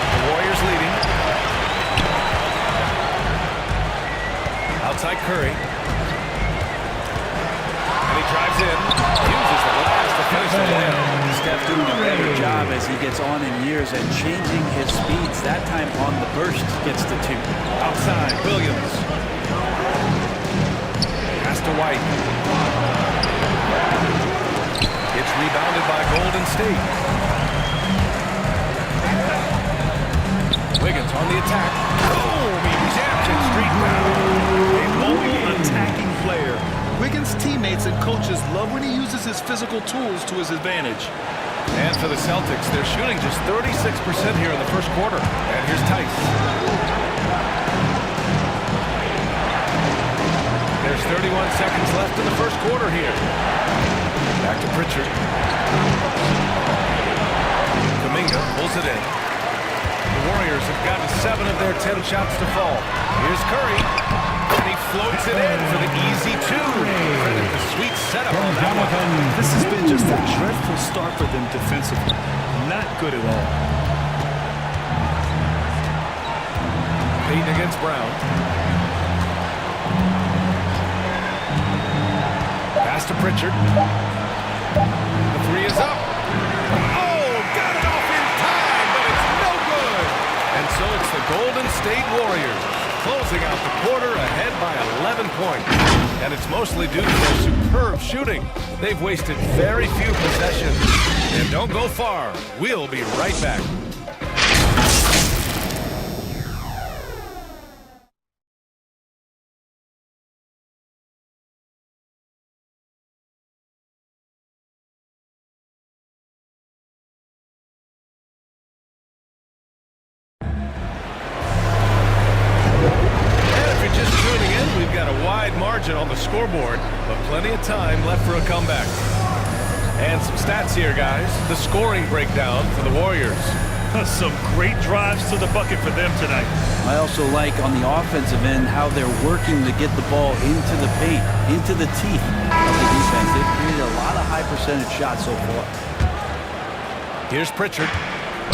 The Warriors leading. Outside Curry. And he drives in. Uses the glass to finish the layup. Steph doing a better job as he gets on in years and changing his speeds. That time on the burst gets the 2. Outside Williams. Pass to White. It's rebounded by Golden State. Wiggins on the attack. Boom! He jams it straight down. A multi-attacking player. Wiggins' teammates and coaches love when he uses his physical tools to his advantage. And for the Celtics, they're shooting just 36% here in the first quarter. And here's Tice. There's 31 seconds left in the first quarter here. Back to Pritchard. Kuminga pulls it in. The Warriors have gotten 7 of their 10 shots to fall. Here's Curry. And he floats it in for the easy 2. Credit the sweet setup on that one. This has been just a dreadful start for them defensively. Not good at all. Payton against Brown. Pass to Pritchard. The 3 is up. Oh, got it off in time, but it's no good. And so it's the Golden State Warriors closing out the quarter ahead by 11 points. And it's mostly due to their superb shooting. They've wasted very few possessions. And don't go far. We'll be right back. On the scoreboard, but plenty of time left for a comeback. And some stats here, guys. The scoring breakdown for the Warriors. Some great drives to the bucket for them tonight. I also like on the offensive end how they're working to get the ball into the paint, into the teeth of the defense. They've created a lot of high percentage shots so far. Here's Pritchard.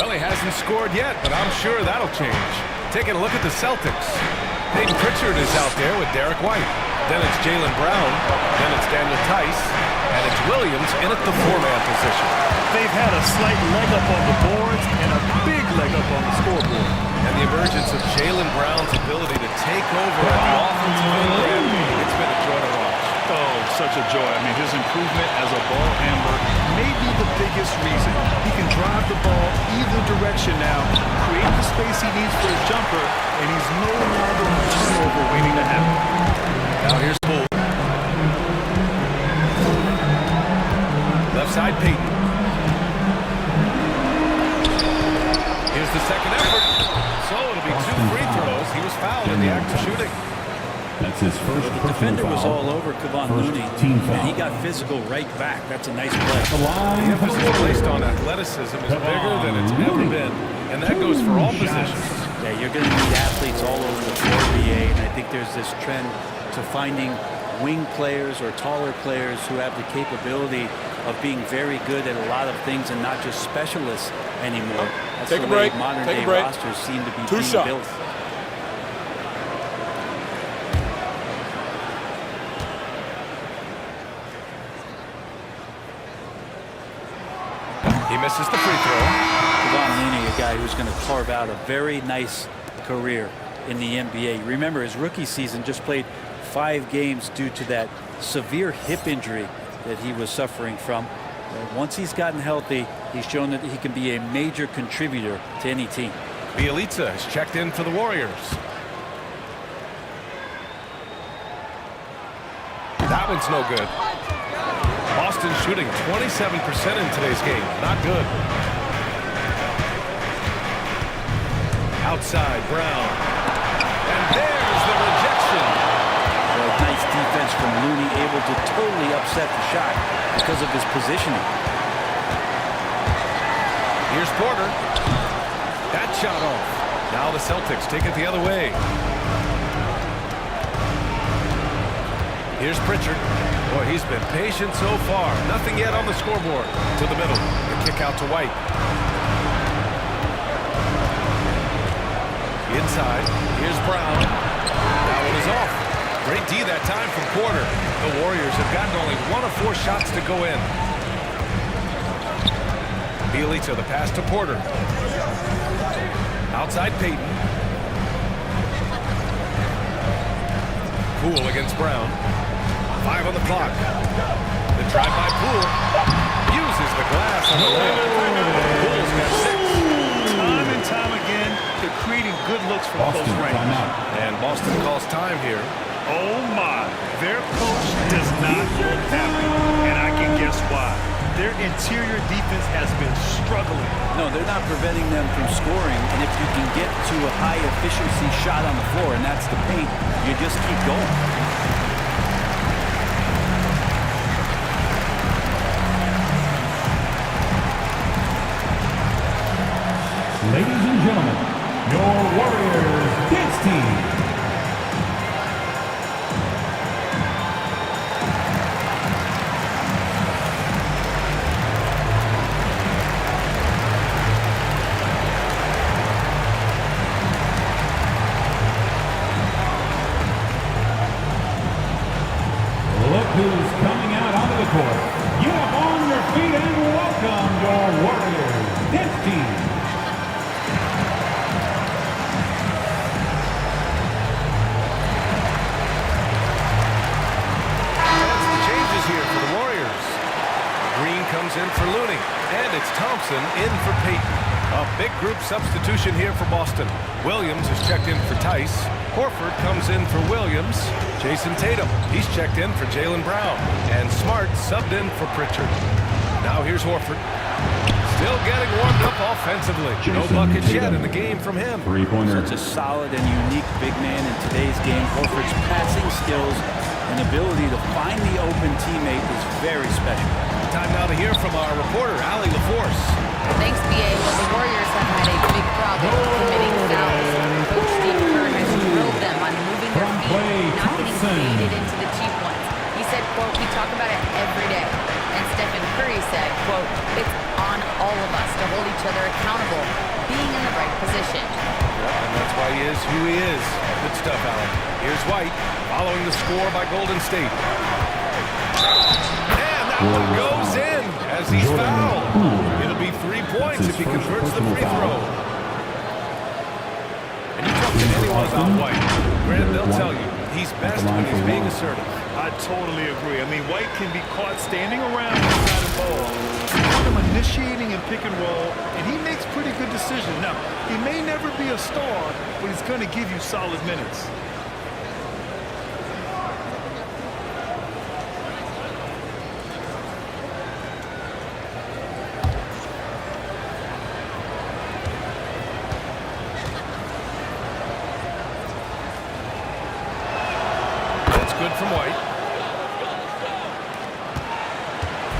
Well, he hasn't scored yet, but I'm sure that'll change. Taking a look at the Celtics. Peyton Pritchard is out there with Derek White. Then it's Jaylen Brown. Then it's Daniel Tice. And it's Williams in at the 4-man position. They've had a slight leg up on the boards and a big leg up on the scoreboard. And the emergence of Jaylen Brown's ability to take over at the offensive end, it's been a joy to watch. Oh, such a joy. I mean, his improvement as a ball handler may be the biggest reason. He can drive the ball either direction now space he needs for his jumper, and he's no longer on turnover waiting to happen. Now here's Bull. Left side, Peyton. Here's the second effort. So it'll be 2 free throws. He was fouled in the act of shooting. That's his first The personal defender was foul. all over Kevon First Looney, team foul. and he got physical right back. That's a nice play. The line The for the emphasis placed on Warriors. athleticism is bigger than it's ever been, and that goes for all positions. Yeah, you're going to need athletes all over the floor, BA, and I think there's this trend to finding wing players or taller players who have the capability of being very good at a lot of things and not just specialists anymore. That's Take the a way break. modern Take a day break. rosters seem to be 2 being shots. built. He misses the free throw. Kevon Looney, a guy who's going to carve out a very nice career in the NBA. Remember, his rookie season just played 5 games due to that severe hip injury that he was suffering from. Once he's gotten healthy, he's shown that he can be a major contributor to any team. Bielitsa has checked in for the Warriors. That one's no good. Boston shooting 27% in today's game. Not good. Outside, Brown. And there's the rejection. Nice defense from Looney, able to totally upset the shot because of his positioning. Here's Porter. That shot off. Now the Celtics take it the other way. Here's Pritchard. Boy, he's been patient so far. Nothing yet on the scoreboard. To the middle. The kick out to White. Inside. Here's Brown. That one is off. Great D that time from Porter. The Warriors have gotten only 1 of 4 shots to go in. Bielitsa, the pass to Porter. Outside Peyton. Poole against Brown. 5 on the clock. The drive by Poole. Uses the glass on the layup. Poole's got 6. Time and time again, they're creating good looks from close range. And Boston calls time here. Oh my, their coach does not look happy, and I can guess why. Their interior defense has been struggling. No, they're not preventing them from scoring, and if you can get to a high efficiency shot on the floor, and that's the paint, you just keep going. Ladies and gentlemen, your Warriors dance team. Look who's coming out onto the court. Get up on your feet and welcome your Warriors dance team. Changes here for the Warriors. Green comes in for Looney, and it's Thompson in for Peyton. A big group substitution here for Boston. Williams has checked in for Tice. Horford comes in for Williams. Jason Tatum, he's checked in for Jaylen Brown. And Smart subbed in for Pritchard. Now here's Horford. Still getting warmed up offensively. No buckets yet in the game from him. Three-pointer. Such a solid and unique big man in today's game. Horford's passing skills and ability to find the open teammate is very special. Time now to hear from our reporter, Allie LaForce. Thanks, BA. Well, the Warriors have had a big problem committing fouls. Coach Steve Kerr has drilled them on moving their feet, not getting baited into the cheap ones. He said, quote, "We talk about it every day." And Stephen Curry said, quote, "It's on all of us to hold each other accountable, being in the right position." And that's why he is who he is. Good stuff, Allen. Here's White, following the score by Golden State. And that one goes in as he's fouled. It'll be 3 points if he converts the free throw. And you talk to anyone about White, Grant, they'll tell you he's best when he's being assertive. I totally agree. I mean, White can be caught standing around inside the ball. You want him initiating and pick and roll, and he makes pretty good decisions. Now, He may never be a star, but he's going to give you solid minutes. Good from White.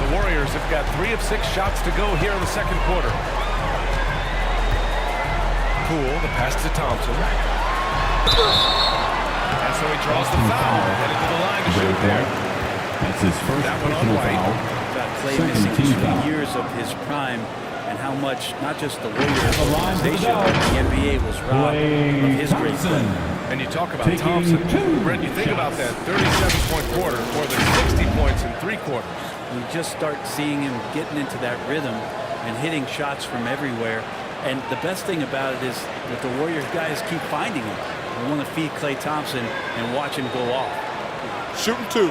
The Warriors have got 3 of 6 shots to go here in the second quarter. Poole, the pass to Thompson. And so he draws the foul. Headed to the line to shoot there. That's his first personal foul. Clay missing 2 years of his prime, and how much not just the Warriors organization, but the NBA was robbed of his great play. And you talk about Thompson. Brent, you think about that 37-point quarter, more than 60 points in 3 quarters. You just start seeing him getting into that rhythm and hitting shots from everywhere. And the best thing about it is that the Warriors guys keep finding him. They want to feed Klay Thompson and watch him go off. Shooting 2.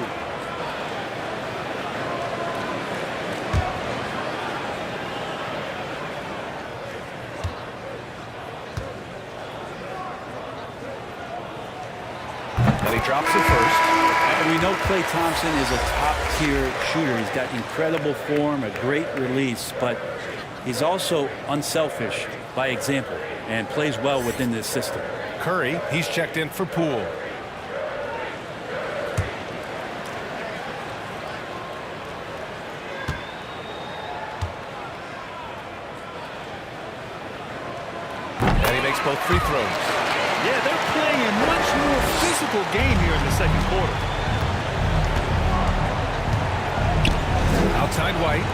And he drops it first. And we know Klay Thompson is a top-tier shooter. He's got incredible form, a great release, but he's also unselfish by example and plays well within this system. Curry, he's checked in for Poole. And he makes both free throws. Yeah, they're playing a much more physical game here in the second quarter. Outside White.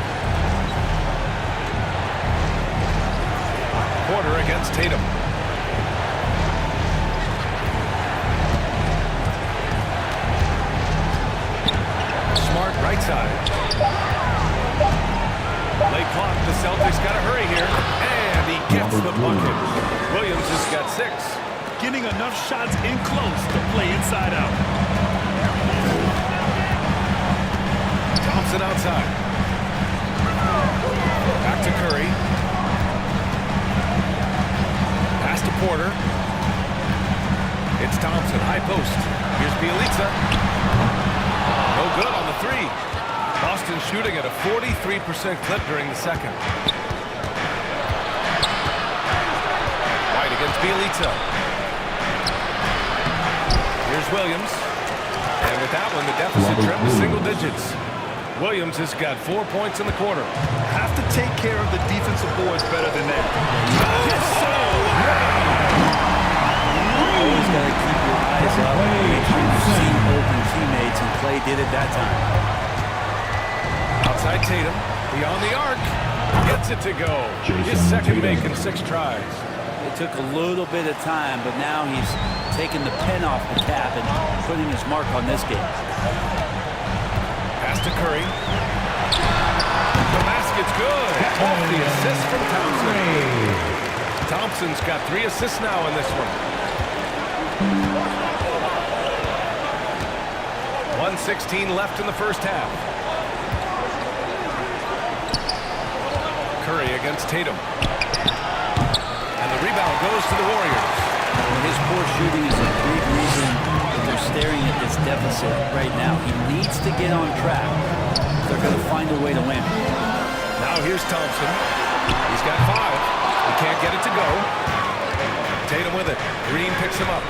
Porter against Tatum. Smart right side. Late clock. The Celtics got to hurry here. And he gets the bucket. Williams has got 6. Getting enough shots in close to play inside out. Thompson outside. Back to Curry. Pass to Porter. It's Thompson, high post. Here's Bielitsa. No good on the 3. Boston shooting at a 43% clip during the second. White against Bielitsa. Here's Williams. And with that one, the deficit tripped to single digits. Williams has got 4 points in the quarter. Have to take care of the defensive boards better than that. Yes, sir! Always got to keep your eyes up and make sure you see open teammates, and Klay did it that time. Outside Tatum, beyond the arc, gets it to go. His second make in 6 tries. It took a little bit of time, but now he's taking the pen off the cap and putting his mark on this game. Pass to Curry. The basket's good. Off the assist from Thompson. Thompson's got 3 assists now in this one. 1:16 left in the first half. Curry against Tatum. And the rebound goes to the Warriors. His poor shooting is a big reason that they're staring at this deficit right now. He needs to get on track. They're going to find a way to win. Now here's Thompson. He's got 5. He can't get it to go. Tatum with it. Green picks him up.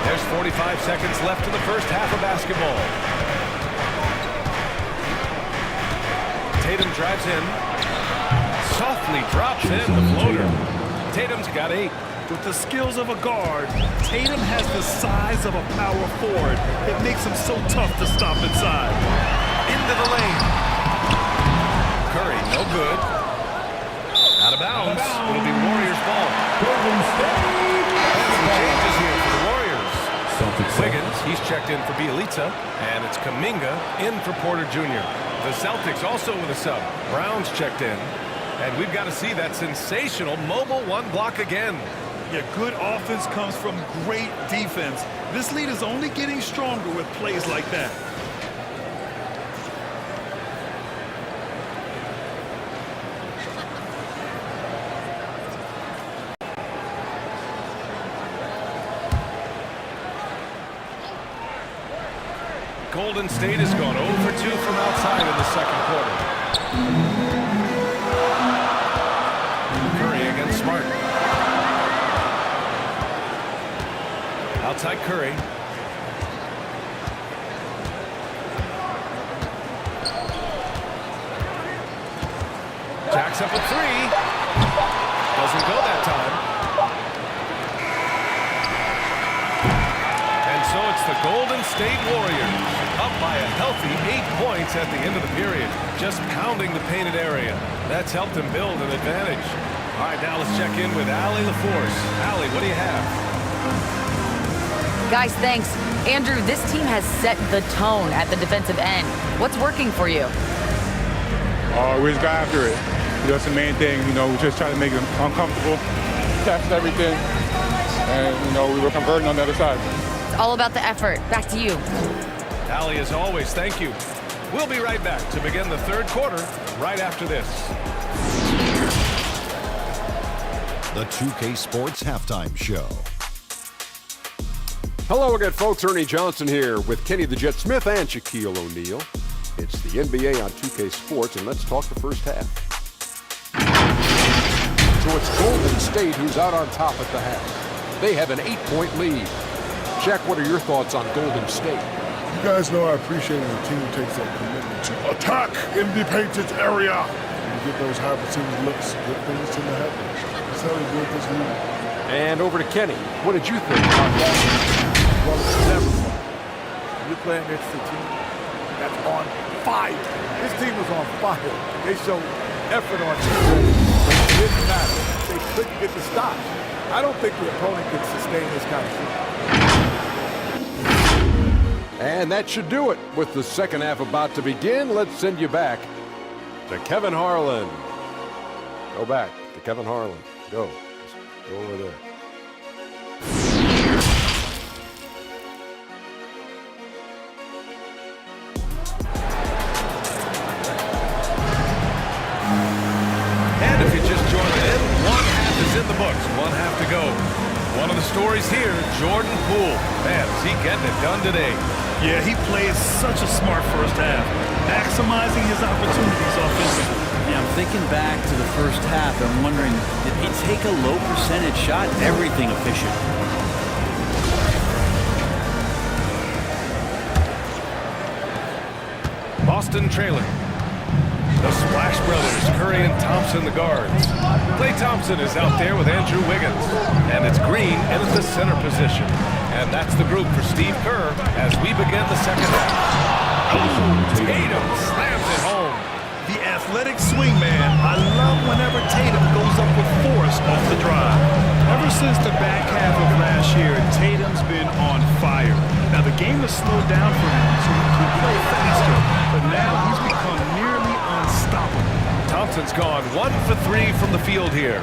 There's 45 seconds left in the first half of basketball. Tatum drives in. Softly drops in the floater. Tatum's got 8. With the skills of a guard, Tatum has the size of a power forward. It makes him so tough to stop inside. Into the lane. Curry, no good. Out of bounds. It'll be Warriors ball. Some changes here for the Warriors. Wiggins, he's checked in for Bielitsa. And it's Kuminga in for Porter Jr. The Celtics also with a sub. Brown's checked in. And we've got to see that sensational mobile 1 block again. Yeah, good offense comes from great defense. This lead is only getting stronger with plays like that. Golden State has gone 0 for 2 from outside in the second quarter. Curry against Smart. Outside Curry. Jacks up a three. Doesn't go that time. And so it's the Golden State Warriors up by a healthy 8 points at the end of the period. Just pounding the painted area. That's helped them build an advantage. All right, now let's check in with Allie LaForce. Allie, what do you have? Guys, thanks. Andrew, this team has set the tone at the defensive end. What's working for you? We just got after it. That's the main thing. We just try to make them uncomfortable, test everything, and, we were converting on the other side. It's all about the effort. Back to you. Allie, as always, thank you. We'll be right back to begin the third quarter right after this. The 2K Sports Halftime Show. Hello again, folks. Ernie Johnson here with Kenny the Jet Smith and Shaquille O'Neal. It's the NBA on 2K Sports, and let's talk the first half. So it's Golden State who's out on top at the half. They have an 8-point lead. Shaq, what are your thoughts on Golden State? You guys know I appreciate when a team takes that commitment to attack in the painted area. And get those high percentage looks, good things to the happen. That's how they built this league. And over to Kenny. What did you think about that? Well, it's never fun. You're playing against a team that's on fire. This team was on fire. They showed effort on defense, but it didn't matter. They couldn't get the stop. I don't think the opponent can sustain this kind of shit. And that should do it. With the second half about to begin, let's send you back to Kevin Harlan. Go back to Kevin Harlan. Go. Just go over there. And if you just joined in, one half is in the books. One half to go. One of the stories here, Jordan Poole. Man, is he getting it done today? Yeah, he played such a smart first half, maximizing his opportunities offensively. Yeah, I'm thinking back to the first half. I'm wondering, did he take a low percentage shot? Everything efficient. Boston trailing. The Splash Brothers, Curry and Thompson, the guards. Klay Thompson is out there with Andrew Wiggins. And it's Green in at the center position. And that's the group for Steve Kerr as we begin the second half. Tatum slams it home. The athletic swingman. I love whenever Tatum goes up with force off the drive. Ever since the back half of last year, Tatum's been on fire. Now, the game has slowed down for him, so he can play faster. But now he's become nearly unstoppable. Thompson's gone 1 for 3 from the field here.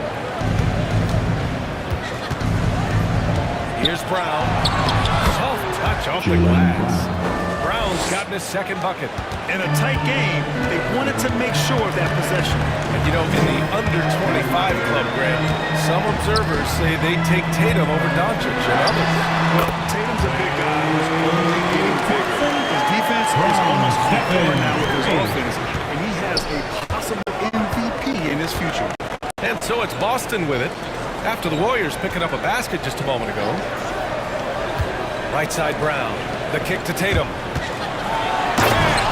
Here's Brown. Soft touch off the glass. Brown's gotten his second bucket. In a tight game, they wanted to make sure of that possession. And in the under 25 club, Greg, some observers say they take Tatum over Doncic and others. Well, Tatum's a big guy who's only getting bigger. His defense is almost equal now with his offense, and he has a possible MVP in his future. And so it's Boston with it, after the Warriors picking up a basket just a moment ago. Right side Brown. The kick to Tatum.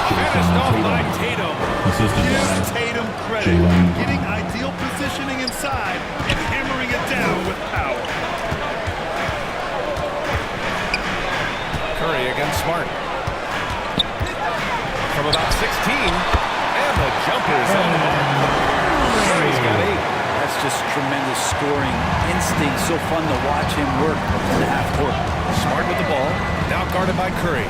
Finished off by Tatum. Give Tatum credit. Getting ideal positioning inside and hammering it down with power. Curry against Smart. From about 16. And the jumper is on the mark. Curry's got 8. That's just tremendous scoring instinct. So fun to watch him work in the half court. Smart with the ball. Now guarded by Curry.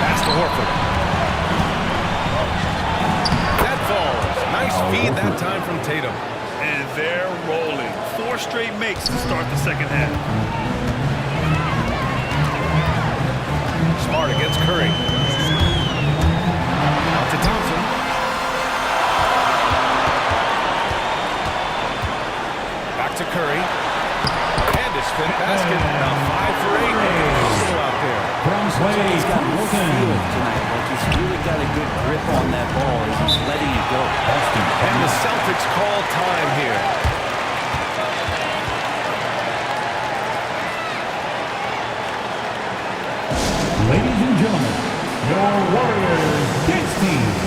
Pass to Horford. That falls. Nice feed that time from Tatum. And they're rolling. 4 straight makes to start the second half. Smart against Curry. Out to Thompson. Back to Curry. And his fifth basket. Now 5 for 8. He's got more feel tonight. Like he's really got a good grip on that ball as he's letting it go. And the Celtics call time here. Ladies and gentlemen, your Warriors dance team.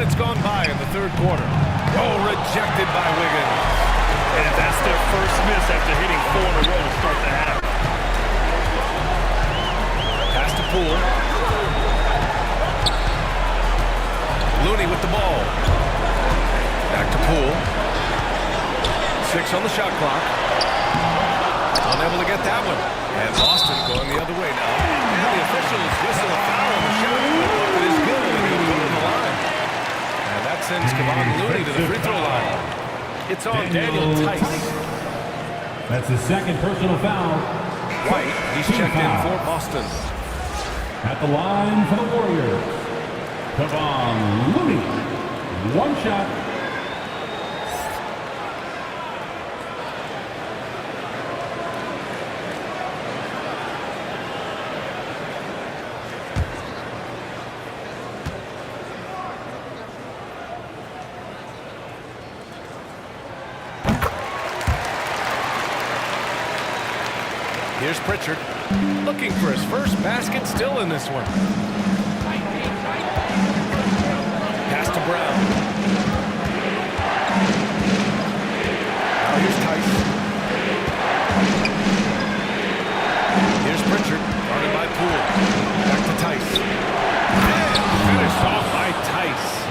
minutes gone by in the third quarter. Oh, rejected by Wiggins. And that's their first miss after hitting 4 in a row to start the half. Pass to Poole. Looney with the ball. Back to Poole. 6 on the shot clock. Unable to get that one. And Boston going the other way now. And the officials whistle a foul on the shot. It is good and he'll go to the line. And that sends Kevon Looney to the free throw line. It's on Daniel Tice. That's his second personal foul. White, he's checked in for Boston. At the line for the Warriors, Kevon Looney. One shot. Here's Pritchard, looking for his first basket, still in this one. Pass to Brown. Now here's Tice. Here's Pritchard, guarded by Poole. Back to Tice. And finished off by Tice.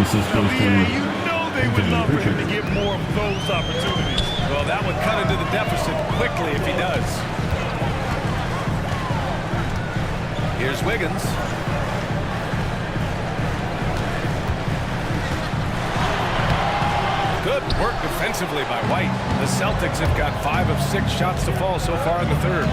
You know they would love for him to get more of those opportunities. Well, that would cut into the deficit quickly if he does. Here's Wiggins. Good work defensively by White. The Celtics have got 5 of 6 shots to fall so far in the third.